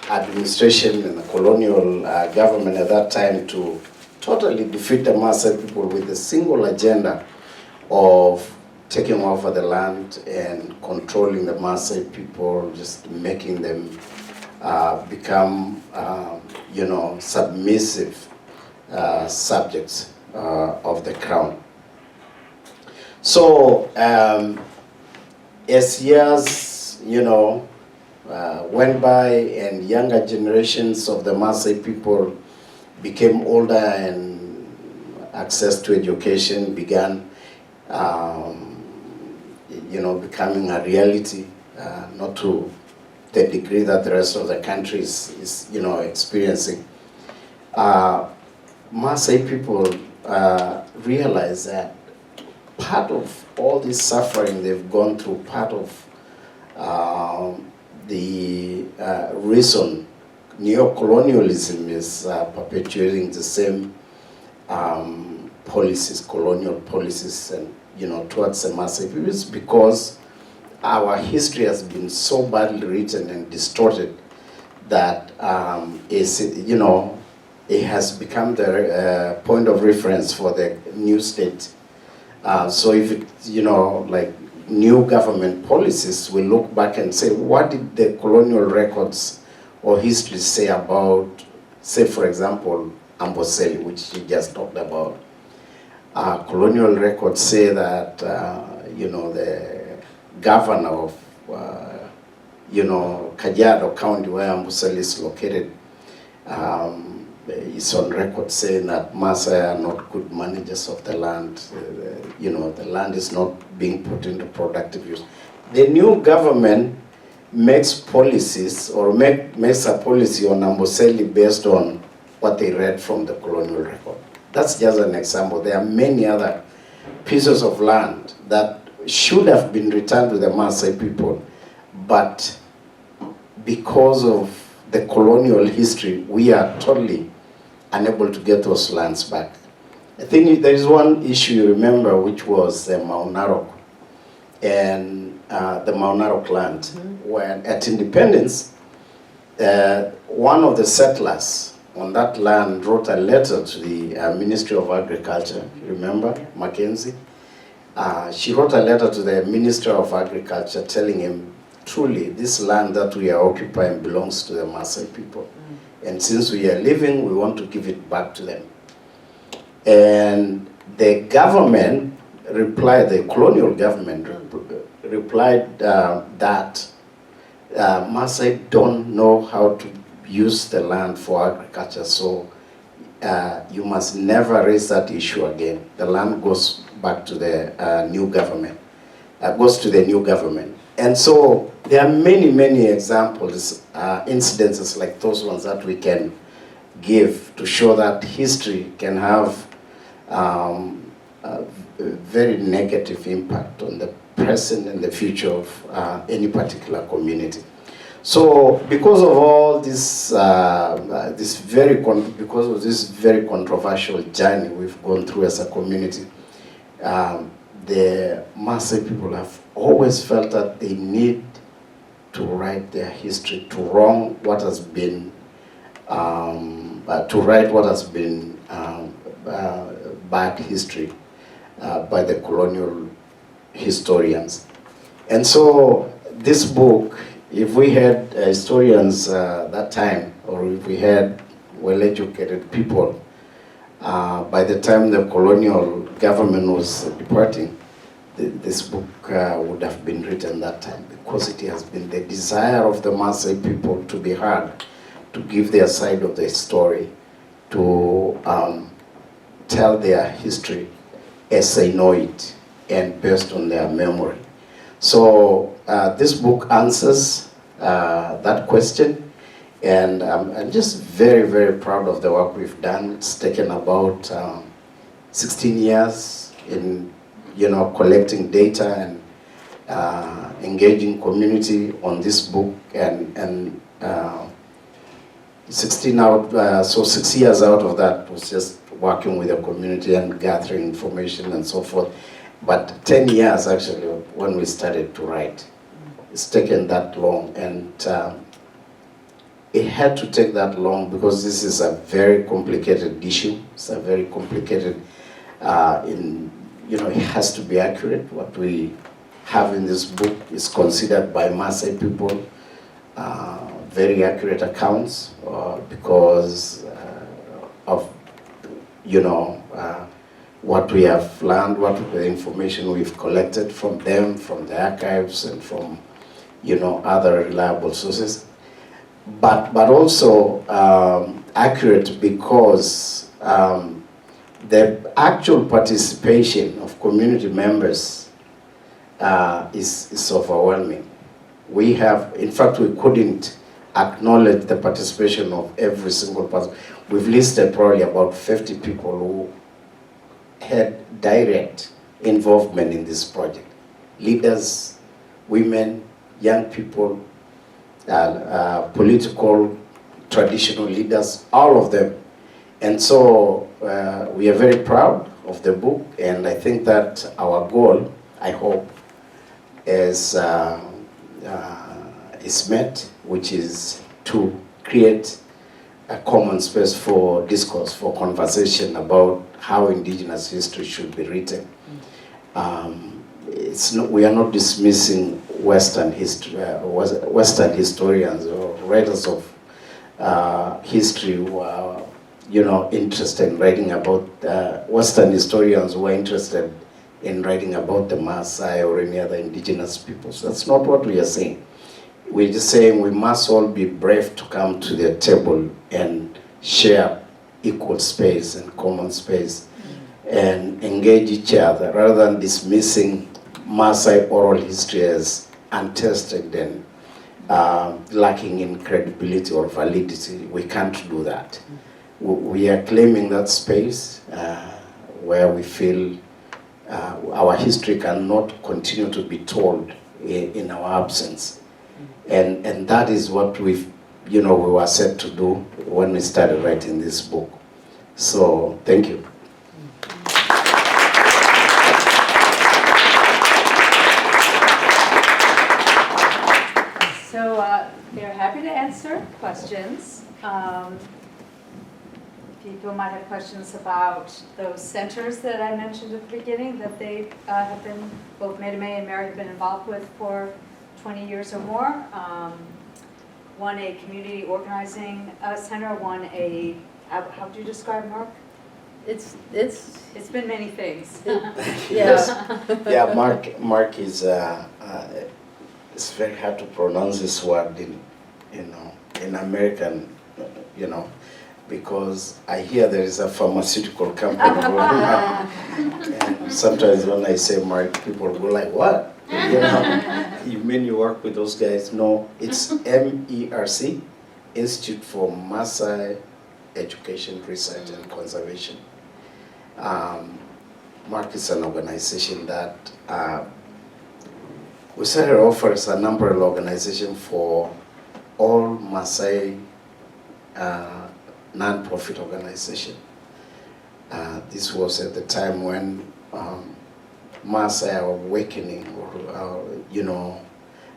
administration and the colonial government at that time to totally defeat the Maasai people with the single agenda of taking over the land and controlling the Maasai people, just making them become submissive subjects of the crown. So as years went by and younger generations of the Maasai people became older and access to education began becoming a reality, not to the degree that the rest of the country is experiencing. Maasai people realize that part of all this suffering they've gone through, part of the reason neo-colonialism is perpetuating the same policies, colonial policies, and towards the Maasai people, is because our history has been so badly written and distorted that it has become the point of reference for the new state. So if like new government policies, we look back and say, what did the colonial records or history say about, say for example, Amboseli, which you just talked about. Colonial records say that the governor of Kajiado County, where Amboseli is located, is on record saying that Maasai are not good managers of the land. The land is not being put into productive use. The new government makes policies or makes a policy on Amboseli based on what they read from the colonial record. That's just an example. There are many other pieces of land that should have been returned to the Maasai people, but because of the colonial history, we are totally unable to get those lands back. I think there is one issue you remember, which was Mount Narok and the Mount Narok land, where at independence, one of the settlers on that land wrote a letter to the Ministry of Agriculture, remember, Mackenzie? She wrote a letter to the Minister of Agriculture telling him, truly, this land that we are occupying belongs to the Maasai people. And since we are living, we want to give it back to them. And the government replied, the colonial government replied that Maasai don't know how to use the land for agriculture, so you must never raise that issue again. The land goes back to the new government, goes to the new government. And so there are many, many examples, incidences like those ones that we can give to show that history can have a very negative impact on the present and the future of any particular community. So, because of all this, because of this very controversial journey we've gone through as a community, the Maasai people have always felt that they need to write their history, to write what has been bad history by the colonial historians. And so this book, if we had historians that time, or if we had well-educated people, by the time the colonial government was departing, this book would have been written that time, because it has been the desire of the Maasai people to be heard, to give their side of the story, to tell their history as they know it and based on their memory. So this book answers that question, and I'm just very, very proud of the work we've done. It's taken about 16 years in collecting data and engaging community on this book, and 6 years out of that was just working with the community and gathering information and so forth. But 10 years actually when we started to write. It's taken that long, and it had to take that long because this is a very complicated issue. It's a very complicated, it has to be accurate. What we have in this book is considered by Maasai people very accurate accounts because of what we have learned, what the information we've collected from them, from the archives, and from other reliable sources. But also accurate because the actual participation of community members is overwhelming. We have, in fact, we couldn't acknowledge the participation of every single person. We've listed probably about 50 people who had direct involvement in this project. Leaders, women, young people, political, traditional leaders, all of them. And so we are very proud of the book, and I think that our goal, I hope, is met, which is to create a common space for discourse, for conversation about how Indigenous history should be written. We are not dismissing Western history, Western historians or writers of history who are, interested in writing about Western historians who are interested in writing about the Maasai or any other indigenous peoples. That's not what we are saying. We're just saying we must all be brave to come to the table and share equal space and common space and engage each other rather than dismissing Maasai oral history as untested and lacking in credibility or validity. We can't do that. We are claiming that space where we feel our history cannot continue to be told in our absence. And that is what we were set to do when we started writing this book. So, thank you. So they're happy to answer questions. people might have questions about those centers that I mentioned at the beginning that they have been, both Meitamei and Mary have been involved with for 20 years or more. One a community organizing center, one a, how do you describe Mark? It's It's been many things. Yes. Yeah, Mark is, it's very hard to pronounce this word in American, because I hear there is a pharmaceutical company going on. And sometimes when I say Mark, people go like, what? You mean you work with those guys? No, it's MERC, Institute for Maasai Education, Research and Conservation. Mark is an organization that we started off as an umbrella organization for all Maasai non-profit organization. This was at the time when Maasai are awakening, or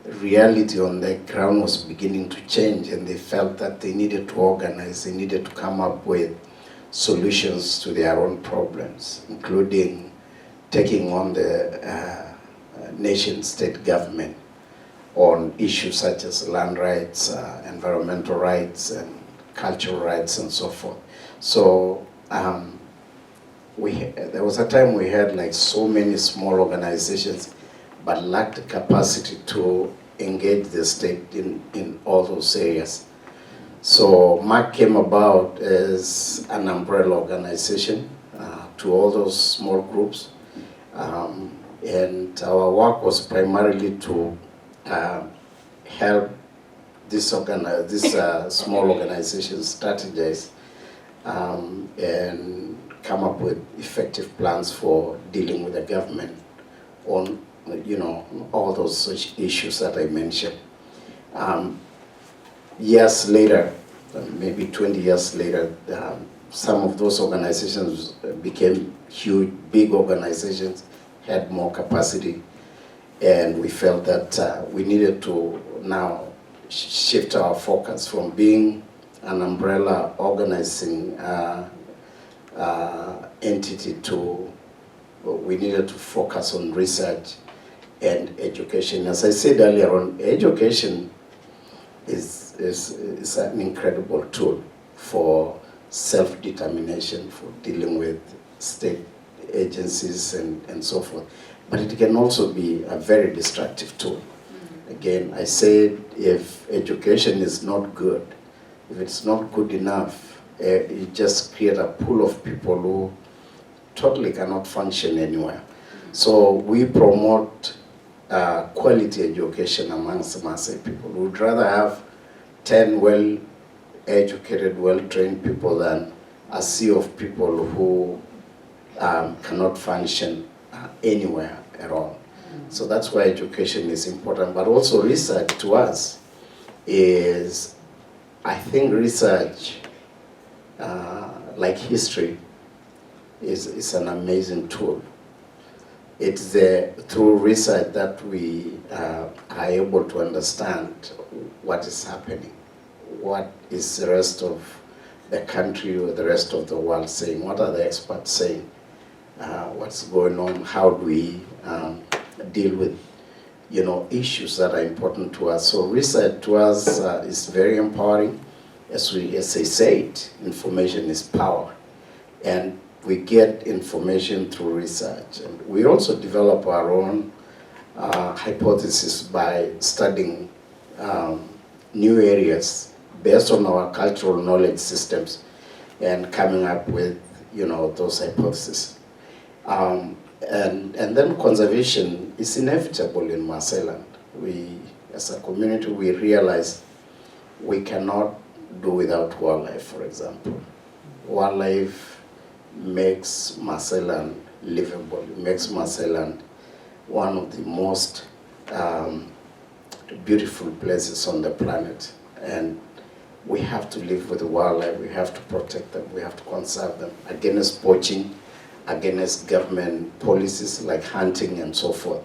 reality on the ground was beginning to change, and they felt that they needed to organize, they needed to come up with solutions to their own problems, including taking on the nation-state government on issues such as land rights, environmental rights, and cultural rights, and so forth. So there was a time we had like so many small organizations, but lacked the capacity to engage the state in all those areas. So MAC came about as an umbrella organization to all those small groups. And our work was primarily to help this small organizations strategize and come up with effective plans for dealing with the government on all those issues that I mentioned. Years later, maybe 20 years later, some of those organizations became huge, big organizations, had more capacity, and we felt that we needed to now shift our focus from being an umbrella organizing entity to, we needed to focus on research and education. As I said earlier on, education is an incredible tool for self-determination, for dealing with state agencies and so forth. But it can also be a very destructive tool. Again, I said if education is not good, if it's not good enough, you just create a pool of people who totally cannot function anywhere. So we promote quality education amongst Maasai people. We'd rather have 10 well-educated, well-trained people than a sea of people who cannot function anywhere at all. So that's why education is important, but also research to us is, I think research, like history, is an amazing tool. It's through research that we are able to understand what is happening, what is the rest of the country or the rest of the world saying, what are the experts saying, what's going on, how do we deal with issues that are important to us. So research to us is very empowering. As I said, information is power, and we get information through research. And we also develop our own hypothesis by studying new areas based on our cultural knowledge systems and coming up with those hypotheses. And then conservation is inevitable in Maasai land. We, as a community, we realize we cannot do without wildlife, for example. Wildlife makes Maasai land livable. It makes Maasai land one of the most beautiful places on the planet. And we have to live with the wildlife, we have to protect them, we have to conserve them against poaching, against government policies like hunting and so forth.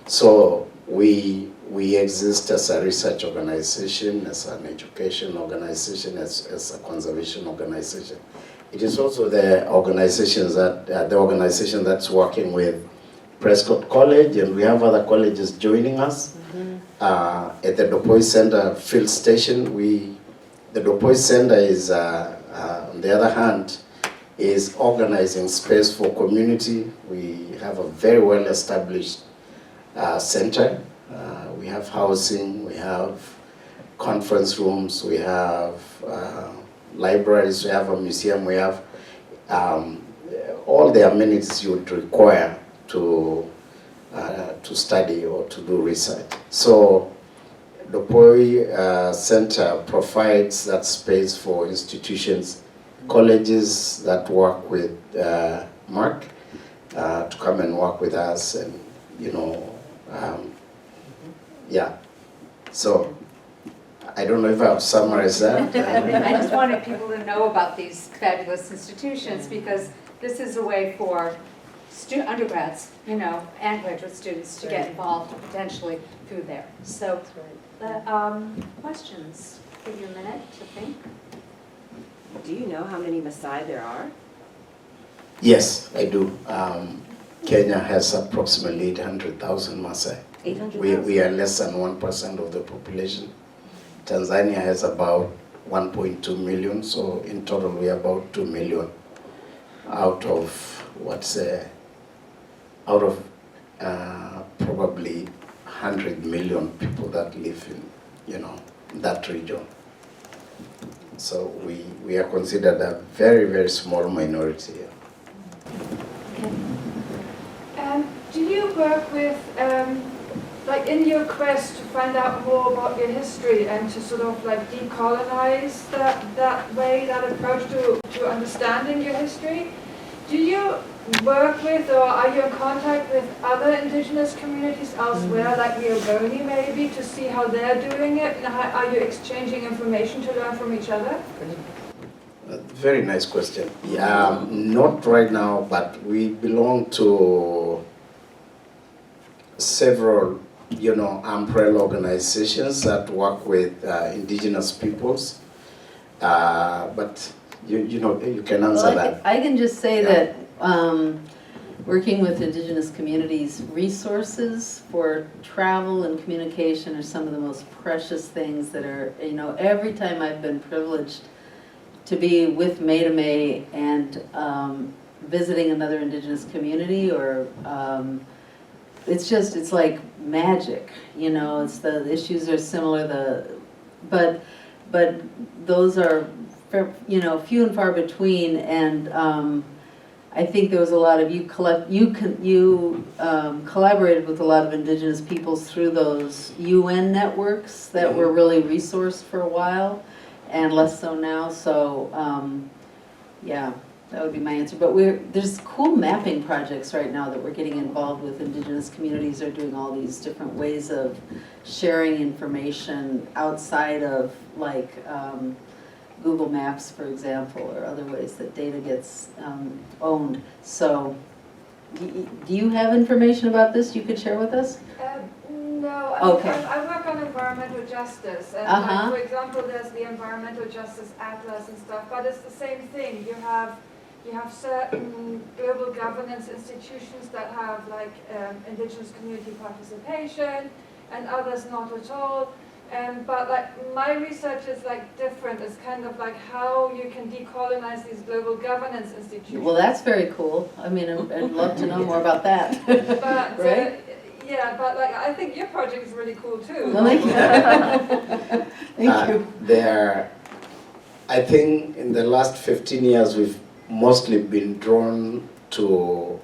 So we exist as a research organization, as an education organization, as a conservation organization. It is also the organizations that the organization that's working with Prescott College, and we have other colleges joining us. At the Dapash Center field station, the Dapash Center is, on the other hand, is organizing space for community. We have a very well established center. We have housing, we have conference rooms, we have libraries, we have a museum, we have all the amenities you would require to study or to do research. So the Dapash Center provides that space for institutions, colleges that work with Mark to come and work with us, and yeah. So I don't know if I've summarized that. I just wanted people to know about these fabulous institutions, because this is a way for undergrads, and graduate students to get involved potentially through there. So, questions? Give you a minute to think. Do you know how many Maasai there are? Yes, I do. Kenya has approximately 800,000 Maasai. 800,000? We are less than 1% of the population. Tanzania has about 1.2 million, so in total we are about 2 million out of probably 100 million people that live in that region. So we are considered a very, very small minority. Do you work with, like in your quest to find out more about your history and to sort of like decolonize that way, that approach to understanding your history, do you work with, or are you in contact with other indigenous communities elsewhere, like the Ogoni maybe, to see how they're doing it? And how, are you exchanging information to learn from each other? Very nice question. Yeah, not right now, but we belong to several, umbrella organizations that work with indigenous peoples. But you can answer that. I can just say that working with indigenous communities, resources for travel and communication are some of the most precious things that are, every time I've been privileged to be with Meitamei and visiting another indigenous community, or it's like magic, it's the issues are similar, but those are few and far between, and I think there was a lot of you collaborated with a lot of indigenous peoples through those UN networks that were really resourced for a while, and less so now. So yeah, that would be my answer. But there's cool mapping projects right now that we're getting involved with. Indigenous communities are doing all these different ways of sharing information outside of like Google Maps, for example, or other ways that data gets owned. So, do you have information about this you could share with us? No, Okay. I work on environmental justice, and like, for example, there's the Environmental Justice Atlas and stuff, but it's the same thing. You have certain global governance institutions that have like indigenous community participation, and others not at all. But like my research is like different. It's kind of like how you can decolonize these global governance institutions. Well, that's very cool. I mean, I'd love to know more about that. But right? yeah, but like I think your project is really cool too. Well, thank you. Thank you. I think in the last 15 years we've mostly been drawn to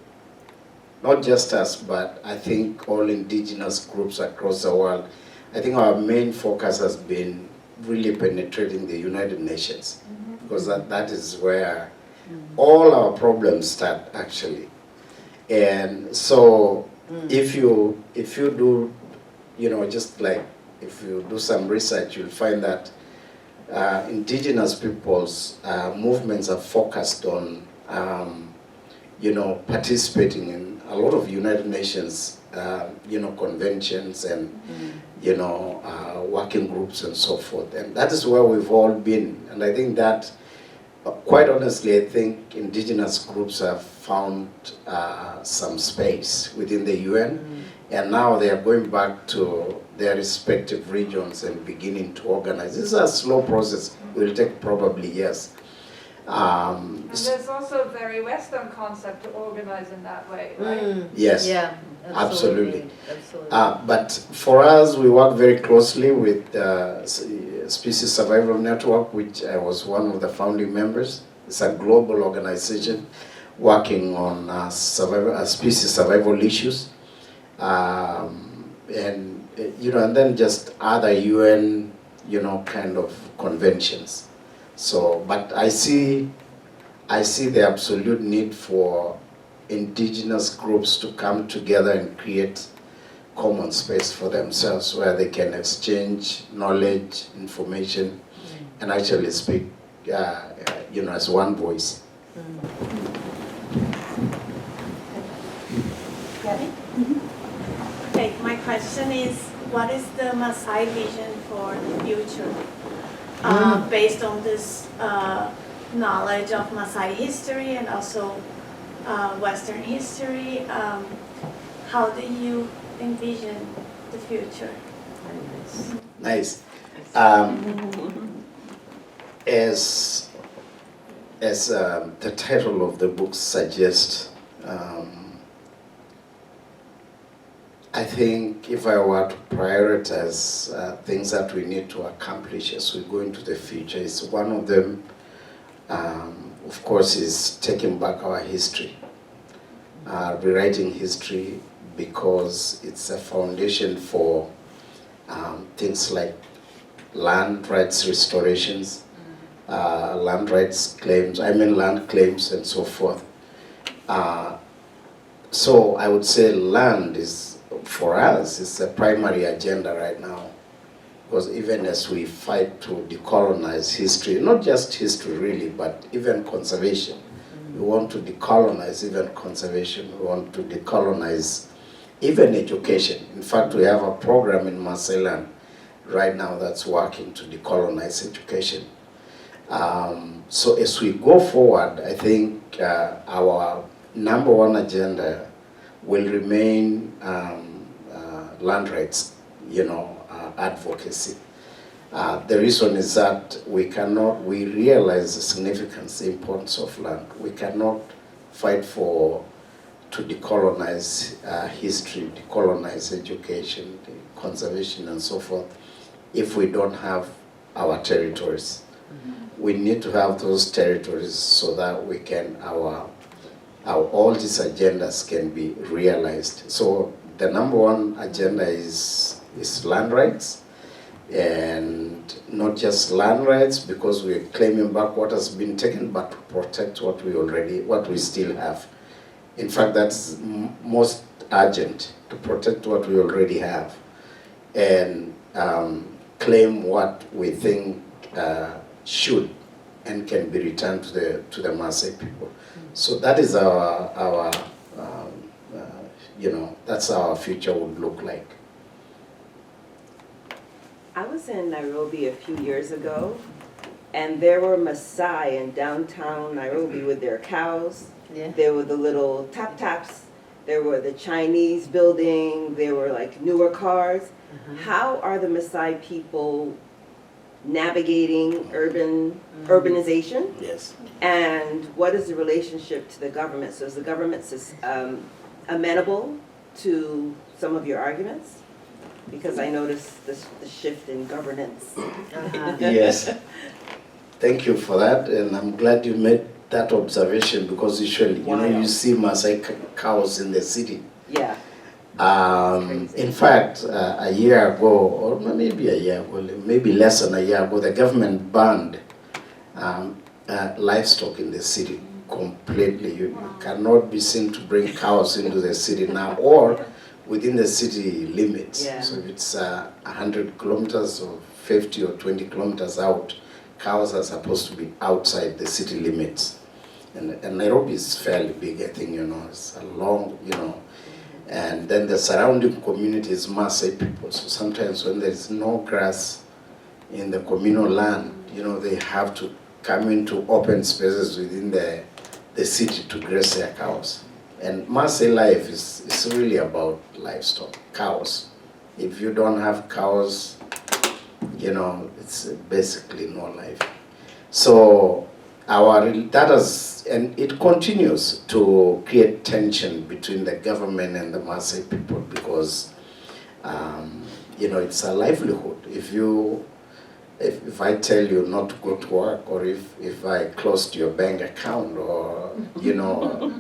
not just us, but I think all indigenous groups across the world. I think our main focus has been really penetrating the United Nations, because that is where all our problems start actually. And so if you do, just like if you do some research, you'll find that indigenous people's movements are focused on participating in a lot of United Nations conventions and working groups and so forth. And that is where we've all been. And I think that Quite honestly, I think indigenous groups have found some space within the UN, and now they are going back to their respective regions and beginning to organize. This is a slow process. It will take probably years. And there's also a very Western concept to organize in that way, right? Yes. Yeah, Absolutely. absolutely. But for us, we work very closely with Species Survival Network, which I was one of the founding members. It's a global organization working on species survival issues, and then just other UN, kind of conventions. So, but I see the absolute need for indigenous groups to come together and create common space for themselves where they can exchange knowledge, information, and actually speak, as one voice. Okay, my question is, what is the Maasai vision for the future? Based on this knowledge of Maasai history and also Western history, how do you envision the future? Nice. As the title of the book suggests, I think if I were to prioritize things that we need to accomplish as we go into the future, is one of them, of course, is taking back our history, rewriting history, because it's a foundation for things like land rights restorations, land claims, and so forth. So I would say land is, for us, is a primary agenda right now, because even as we fight to decolonize history, not just history really, but even conservation. We want to decolonize even conservation. We want to decolonize even education. In fact, we have a program in Maasai land right now that's working to decolonize education. So as we go forward, I think our number one agenda will remain land rights, advocacy. The reason is that we realize the significance, the importance of land. We cannot fight to decolonize history, decolonize education, conservation, and so forth, if we don't have our territories. We need to have those territories so that we can, all these agendas can be realized. So the number one agenda is land rights, and not just land rights because we're claiming back what has been taken, but to protect what we still have. In fact, that's most urgent, to protect what we already have, and claim what we think should and can be returned to the Maasai people. So that is our that's how our future would look like. I was in Nairobi a few years ago, and there were Maasai in downtown Nairobi with their cows. Yeah. There were the little tap-taps. There were the Chinese building. There were like newer cars. How are the Maasai people navigating urbanization? Yes. And what is the relationship to the government? So is the government amenable to some of your arguments? Because I noticed the shift in governance. Yes. Thank you for that, and I'm glad you made that observation, because usually, you see Maasai cows in the city. Yeah. In fact, a year ago, or maybe a year ago, maybe less than a year ago, the government banned livestock in the city completely. You cannot be seen to bring cows into the city now, or within the city limits. Yeah. So if it's 100 kilometers or 50 or 20 kilometers out, cows are supposed to be outside the city limits. And Nairobi is fairly big, I think, it's a long, and then the surrounding community is Maasai people. So sometimes when there is no grass in the communal land, they have to come into open spaces within the city to graze their cows. And Maasai life is really about livestock, cows. If you don't have cows, you know, it's basically no life. So and it continues to create tension between the government and the Maasai people because, you know, it's a livelihood. If I tell you not to go to work, or if I closed your bank account, or, you know,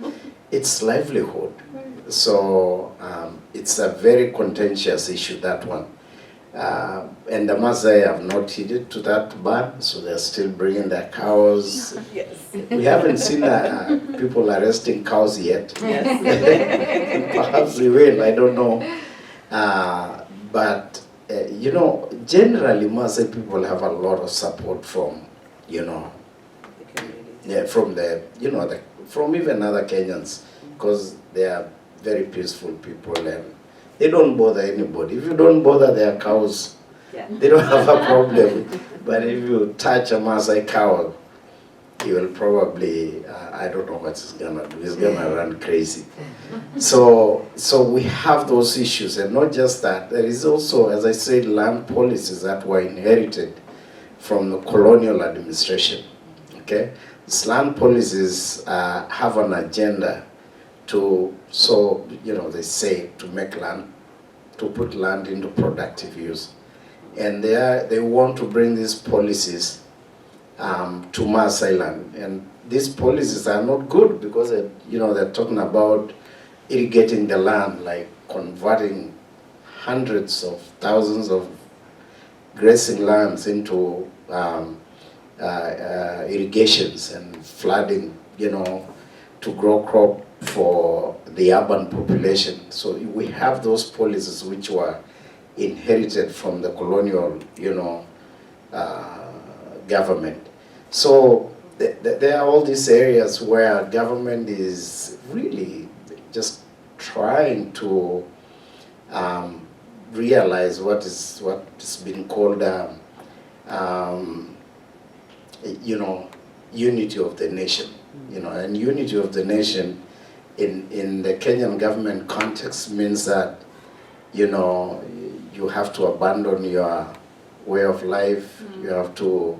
it's livelihood. So it's a very contentious issue, that one. And the Maasai have not heeded to that ban, so they're still bringing their cows. Yes. We haven't seen people arresting cows yet. Yes. Perhaps we will, I don't know. But you know, generally Maasai people have a lot of support from, you know, from the, you know, from even other Kenyans, because they are very peaceful people and they don't bother anybody. If you don't bother their cows, Yeah. they don't have a problem. But if you touch a Maasai cow, he will probably, I don't know what he's gonna do. He's gonna run crazy. So we have those issues, and not just that. There is also, as I said, land policies that were inherited from the colonial administration. Okay, these land policies have an agenda to, so you know, they say to make land, to put land into productive use, and they want to bring these policies to Maasai land, and these policies are not good because you know, they're talking about irrigating the land, like converting hundreds of thousands of grazing lands into irrigations and flooding, you know, to grow crop for the urban population. So we have those policies which were inherited from the colonial, you know, government. So there are all these areas where government is really just trying to realize what is being called, you know, unity of the nation. You know, and unity of the nation in the Kenyan government context means that, you know, you have to abandon your way of life, you have to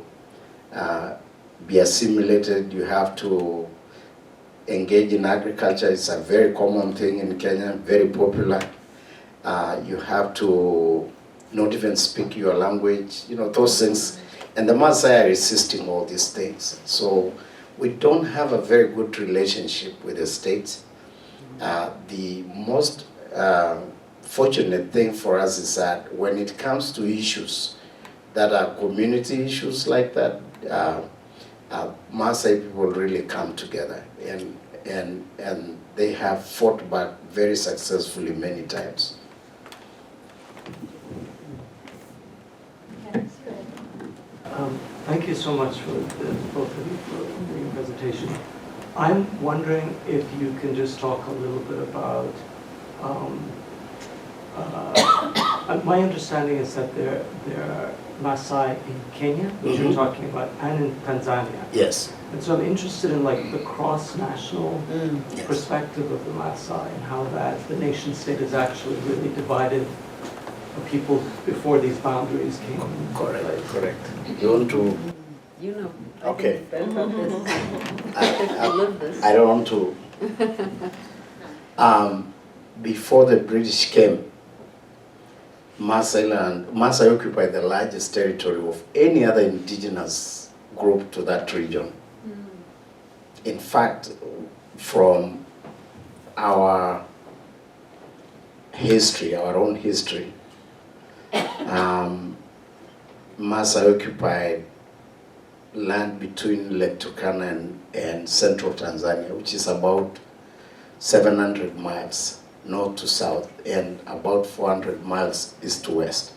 be assimilated, you have to engage in agriculture. It's a very common thing in Kenya, very popular. You have to not even speak your language, you know, those things. And the Maasai are resisting all these things. So we don't have a very good relationship with the states. The most fortunate thing for us is that when it comes to issues that are community issues like that, Maasai people really come together, and they have fought back very successfully many times. Thank you so much for both of you for your presentation. I'm wondering if you can just talk a little bit about, my understanding is that there are Maasai in Kenya, which you're talking about, and in Tanzania. Yes. And so I'm interested in like the cross-national Yes. perspective of the Maasai and how that the nation state is actually really divided people before these boundaries came into Correct, place. correct. You want to? You know. Okay. I think better about this. I think you live this. I don't want to. Before the British came, Maasai occupied the largest territory of any other indigenous group to that region. In fact, from our history, our own history, Maasai occupied land between Lake Turkana and central Tanzania, which is about 700 miles north to south and about 400 miles east to west.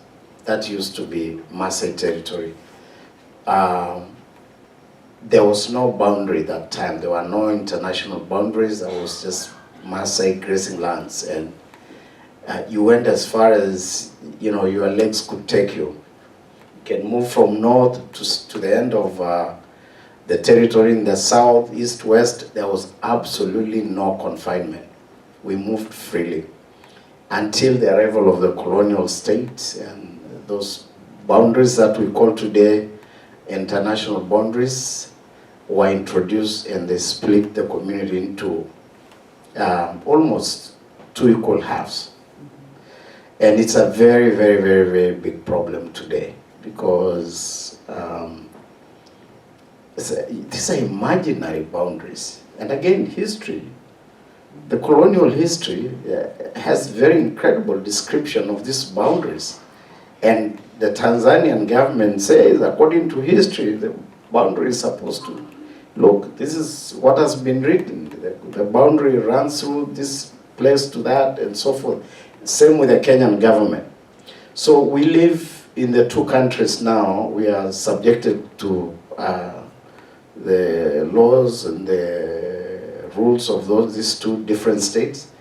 That used to be Maasai territory. There was no boundary that time. There were no international boundaries. There was just Maasai grazing lands, and you went as far as, you know, your legs could take you. You can move from north to the end of the territory in the south, east, west, there was absolutely no confinement. We moved freely until the arrival of the colonial state, and those boundaries that we call today international boundaries were introduced, and they split the community into almost two equal halves. And it's a very, very, very, very big problem today, because these are imaginary boundaries. And again, history, the colonial history has very incredible description of these boundaries. And the Tanzanian government says, according to history, the boundary is supposed to look, this is what has been written. The boundary runs through this place to that and so forth. Same with the Kenyan government. So we live in the two countries now. We are subjected to the laws and the rules of these two different states.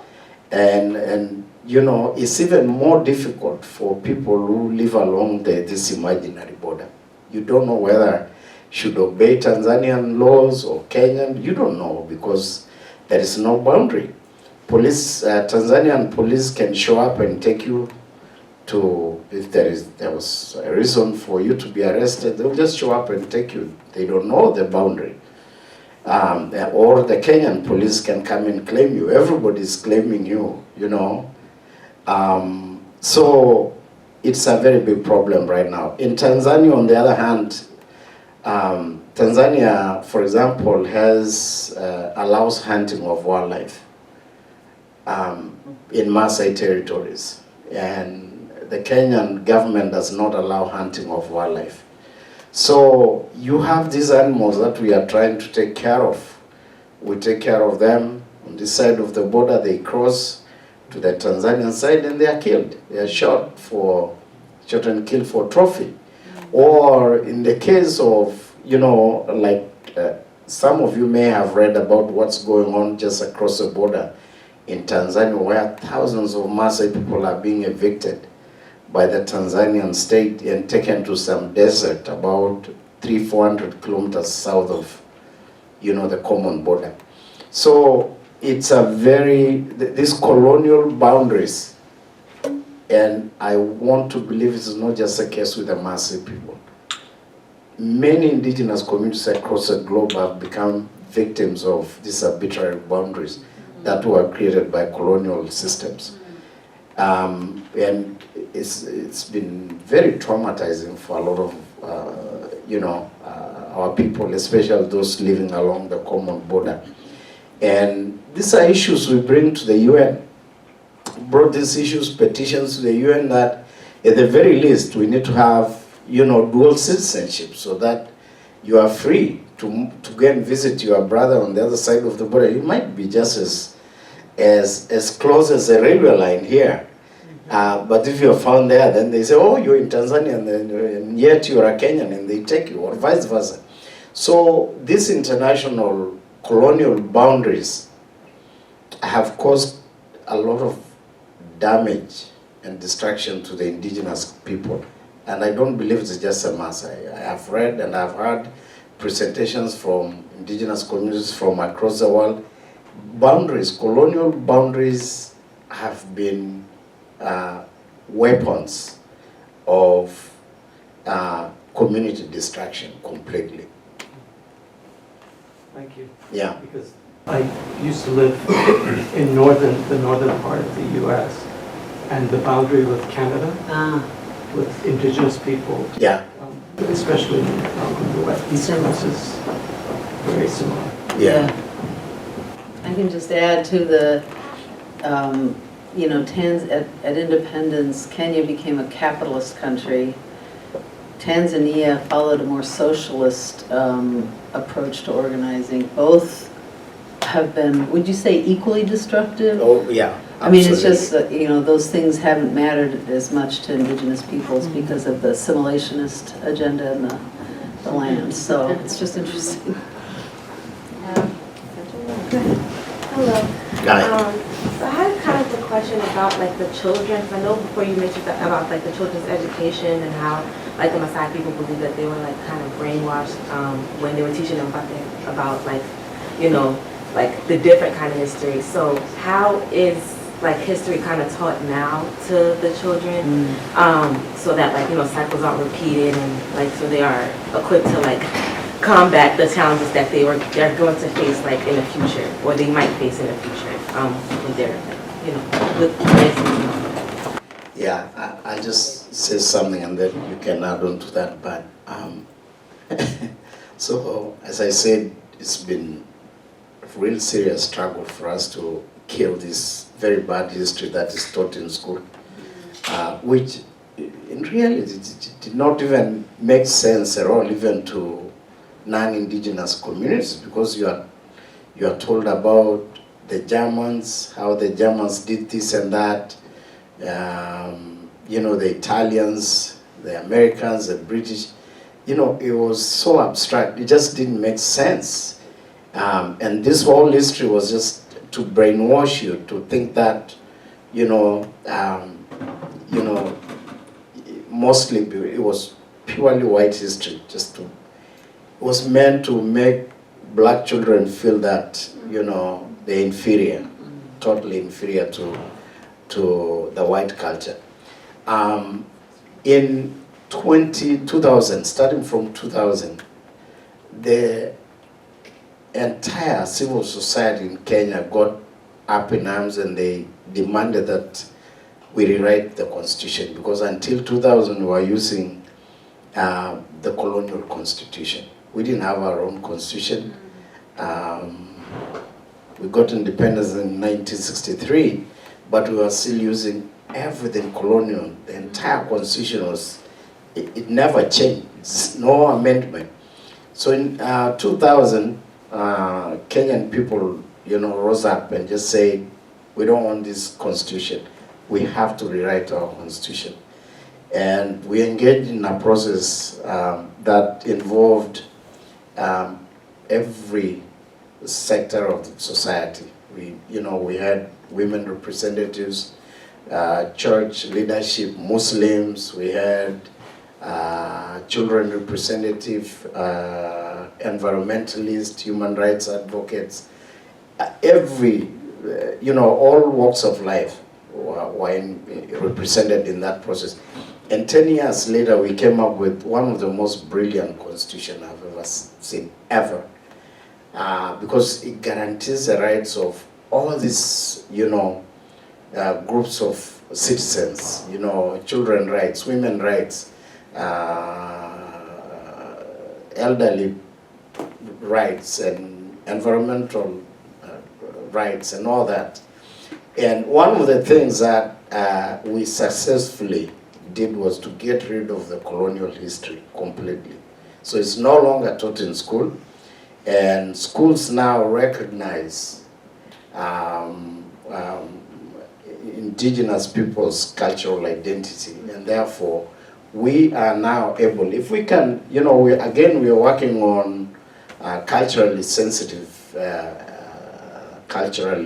And you know, it's even more difficult for people who live along this imaginary border. You don't know whether should obey Tanzanian laws or Kenyan. You don't know, because there is no boundary. Police, Tanzanian police can show up and take you to, if there was a reason for you to be arrested, they'll just show up and take you. They don't know the boundary. Or the Kenyan police can come and claim you. Everybody's claiming you, you know. So it's a very big problem right now. In Tanzania, on the other hand, Tanzania, for example, has allows hunting of wildlife in Maasai territories, and the Kenyan government does not allow hunting of wildlife. So you have these animals that we are trying to take care of. We take care of them on this side of the border. They cross to the Tanzanian side and they are killed. They are shot and killed for trophy. Or in the case of, you know, like some of you may have read about what's going on just across the border in Tanzania, where thousands of Maasai people are being evicted by the Tanzanian state and taken to some desert about 300-400 kilometers south of, you know, the common border. So it's a these colonial boundaries, and I want to believe this is not just a case with the Maasai people. Many indigenous communities across the globe have become victims of these arbitrary boundaries that were created by colonial systems. And it's been very traumatizing for a lot of, you know, our people, especially those living along the common border. And these are issues we bring to the UN. Brought these issues, petitions to the UN, that at the very least we need to have, you know, dual citizenship, so that you are free to go and visit your brother on the other side of the border. It might be just as close as a railway line here. But if you're found there, then they say, oh, you're in Tanzania, and yet you're a Kenyan, and they take you, or vice versa. So these international colonial boundaries have caused a lot of damage and destruction to the indigenous people. And I don't believe it's just a Maasai. I have read and I've heard presentations from indigenous communities from across the world. Boundaries, colonial boundaries, have been weapons of community destruction completely. Thank you. Yeah. Because I used to live in the northern part of the U.S., and the boundary with Canada, with indigenous people, Yeah. Especially on the East Coast, is very similar. Yeah. I can just add to the, you know, at independence, Kenya became a capitalist country. Tanzania followed a more socialist approach to organizing. Both have been, would you say, equally destructive? Oh, yeah. I mean, it's absolutely. just that, you know, those things haven't mattered as much to indigenous peoples because of the assimilationist agenda in the land. So it's just interesting. Hello. Guy. So I had kind of a question about about like the children? 'Cause I know before you mentioned about like the children's education and how like the Maasai people believe that they were like kind of brainwashed when they were teaching them about like, you know, like the different kind of history. So how is like history kind of taught now to the children, so that like, you know, cycles aren't repeated and like so they are equipped to like combat the challenges that they're going to face like in the future, or they might face in the future when they're, you know, with kids. Yeah, I just say something and then you can add on to that. But so as I said, it's been a real serious struggle for us to kill this very bad history that is taught in school, which in reality it did not even make sense at all, even to non-indigenous communities, because you are told about the Germans, how the Germans did this and that, you know, the Italians, the Americans, the British. You know, it was so abstract, it just didn't make sense. And this whole history was just to brainwash you to think that, you know, mostly it was purely white history, it was meant to make black children feel that, you know, they're inferior, totally inferior to the white culture. In 2000, starting from 2000, the entire civil society in Kenya got up in arms and they demanded that we rewrite the constitution, because until 2000 we were using the colonial constitution. We didn't have our own constitution. We got independence in 1963, but we were still using everything colonial. The entire constitution was, it never changed. It's no amendment. So in 2000, Kenyan people, you know, rose up and just said, we don't want this constitution. We have to rewrite our constitution. And we engaged in a process that involved every sector of society. We had women representatives, church leadership, Muslims, we had children representative, environmentalists, human rights advocates, all walks of life were represented in that process. And 10 years later, we came up with one of the most brilliant constitutions I've ever seen, ever. Because it guarantees the rights of all these, groups of citizens, children rights, women rights, elderly rights, and environmental rights, and all that. And one of the things that we successfully did was to get rid of the colonial history completely. So it's no longer taught in school, and schools now recognize indigenous people's cultural identity, and therefore we are now able, if we can, we are working on culturally sensitive, cultural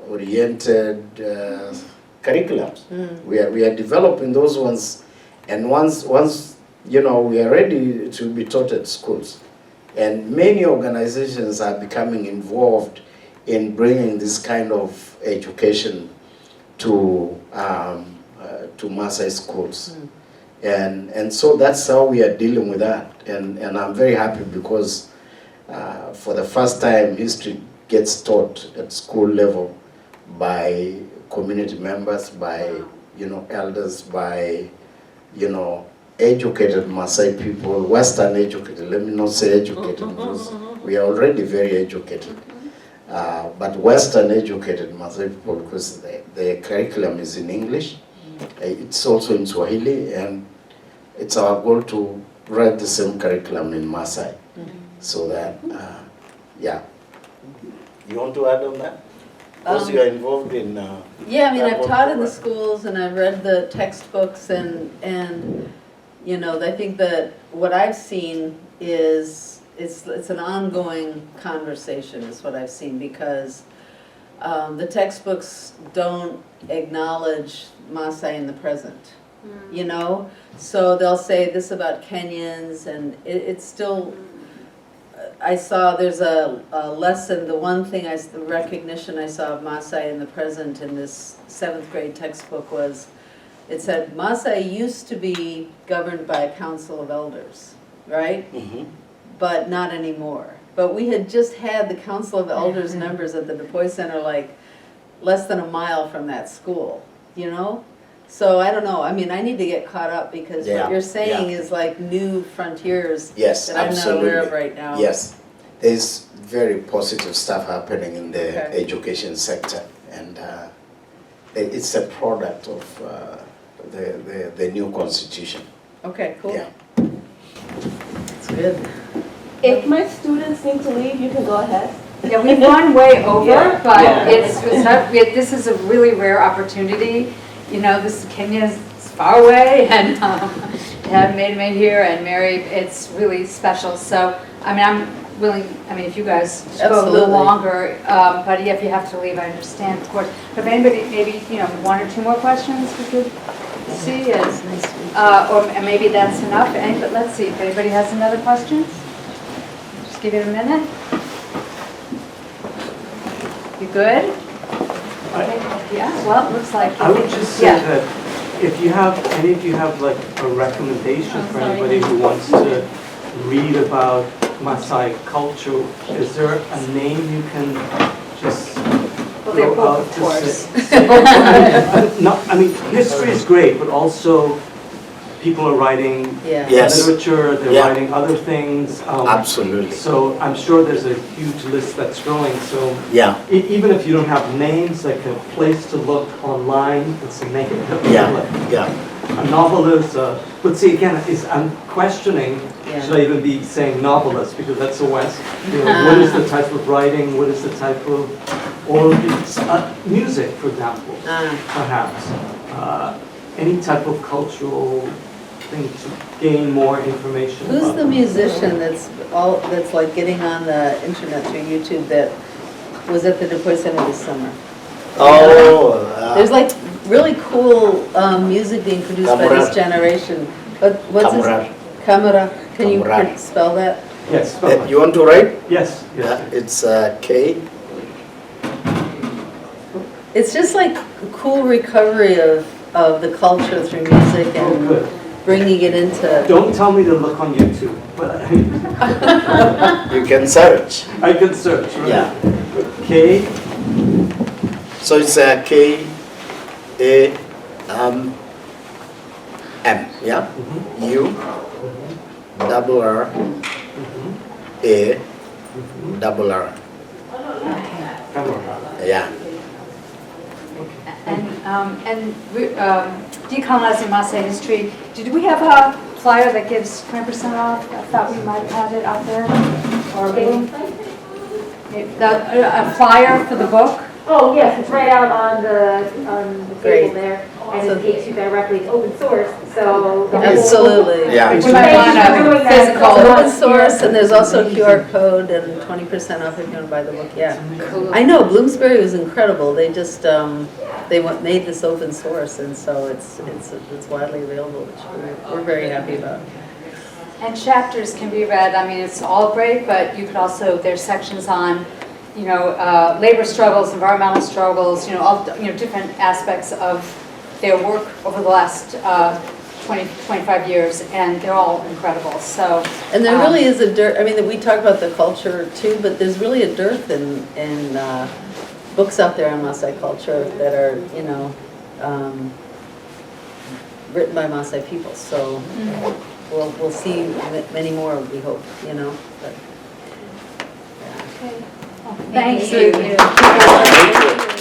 oriented curriculums. We are developing those ones, and once we are ready to be taught at schools. And many organizations are becoming involved in bringing this kind of education to Maasai schools. And so that's how we are dealing with that. And I'm very happy because for the first time, history gets taught at school level by community members, by elders, by educated Maasai people, Western educated. Let me not say educated because we are already very educated, but Western educated Maasai people, because the curriculum is in English. It's also in Swahili, and it's our goal to write the same curriculum in Maasai, so that You want to add on that? Because you are involved in... yeah, I mean, I've taught in the schools and I've read the textbooks and I think that what I've seen is it's an ongoing conversation is what I've seen, because the textbooks don't acknowledge Maasai in the present, you know? So they'll say this about Kenyans, and it's still, I saw there's a lesson, the one thing, the recognition I saw of Maasai in the present in this 7th grade textbook was, it said Maasai used to be governed by a council of elders, right? But not anymore. But we had just had the council of elders members at the Du Bois Center like less than a mile from that school, you know? So I don't know, I mean, I need to get caught up because what you're saying is like new frontiers Yes, that I'm absolutely. not aware of right now. Yes, there's very positive stuff happening in the education sector, and it's a product of the new constitution. Okay, cool. Yeah. That's good. If my students need to leave, you can go ahead. Yeah, we've gone way over, Yeah. but Yeah. this is a really rare opportunity. You know, this Kenya's far away, and to have Meitamei here and Mary, it's really special. So, I mean, I'm willing, I mean, if you guys go a Absolutely. little longer, but if you have to leave, I understand, of course. But if anybody, maybe, you know, 1 or 2 more questions we could see, or maybe that's enough. But let's see if anybody has another question. Just give it a minute. You good? Yeah, well, it looks like. I would just say that if you have, any of you have like a recommendation for anybody who wants to read about Maasai culture, is there a name you can just Well, they're throw out both, of to course. say? No, I mean, history is great, but also people are writing Yeah. Yes. literature, they're Yeah. writing other things. Absolutely. So I'm sure there's a huge list that's growing, so Yeah, even if you don't have names, like a place to look online, it's a name. yeah. A novelist, but see again, I'm questioning, Yeah. should I even be saying novelist, because that's the West. You know, what is the type of writing, what is the type of, or music, for example, perhaps. Any type of cultural thing to gain more information Who's about. the musician that's like getting on the internet through YouTube that was at the Du Bois Center this summer? Oh, There's like really cool music being produced by this Kamrar. generation. What's his? Kamrar. Kamara. Can you Kamrar. spell that? Yes, You want to write? yes, yes. It's K. It's just like a cool recovery of the culture through music Oh, and good. bringing it into. Don't tell me to look on YouTube, but You can search. I can search, right? Yeah. K, So it's K A M. Yeah. U double R A double R. Yeah. And Decolonizing Maasai History, did we have a flyer that gives 20% off? I thought we might have had it out there. Or maybe a flyer for the book? Oh, yes, it's right out on the Great. table there, and So- it takes you directly, it's open source, so. the whole- Absolutely. Yeah. You might want Thank you for a doing that. physical. Open source, and there's also a QR code and 20% off if you want to buy the book, yeah. I know, Bloomsbury was incredible, they just, made this open source, and so it's widely available, which we're very happy about. And chapters can be read, I mean, it's all great, but you could also, there's sections on, you know, labor struggles, environmental struggles, you know, all, you know, different aspects of their work over the last 20, 25 years, and they're all incredible, so. And there really is a dearth, I mean, we talk about the culture too, but there's really a dearth in books out there on Maasai culture that are, you know, written by Maasai people, so we'll see many more, we hope, you know, but. Thank Thank you. you. Thank you.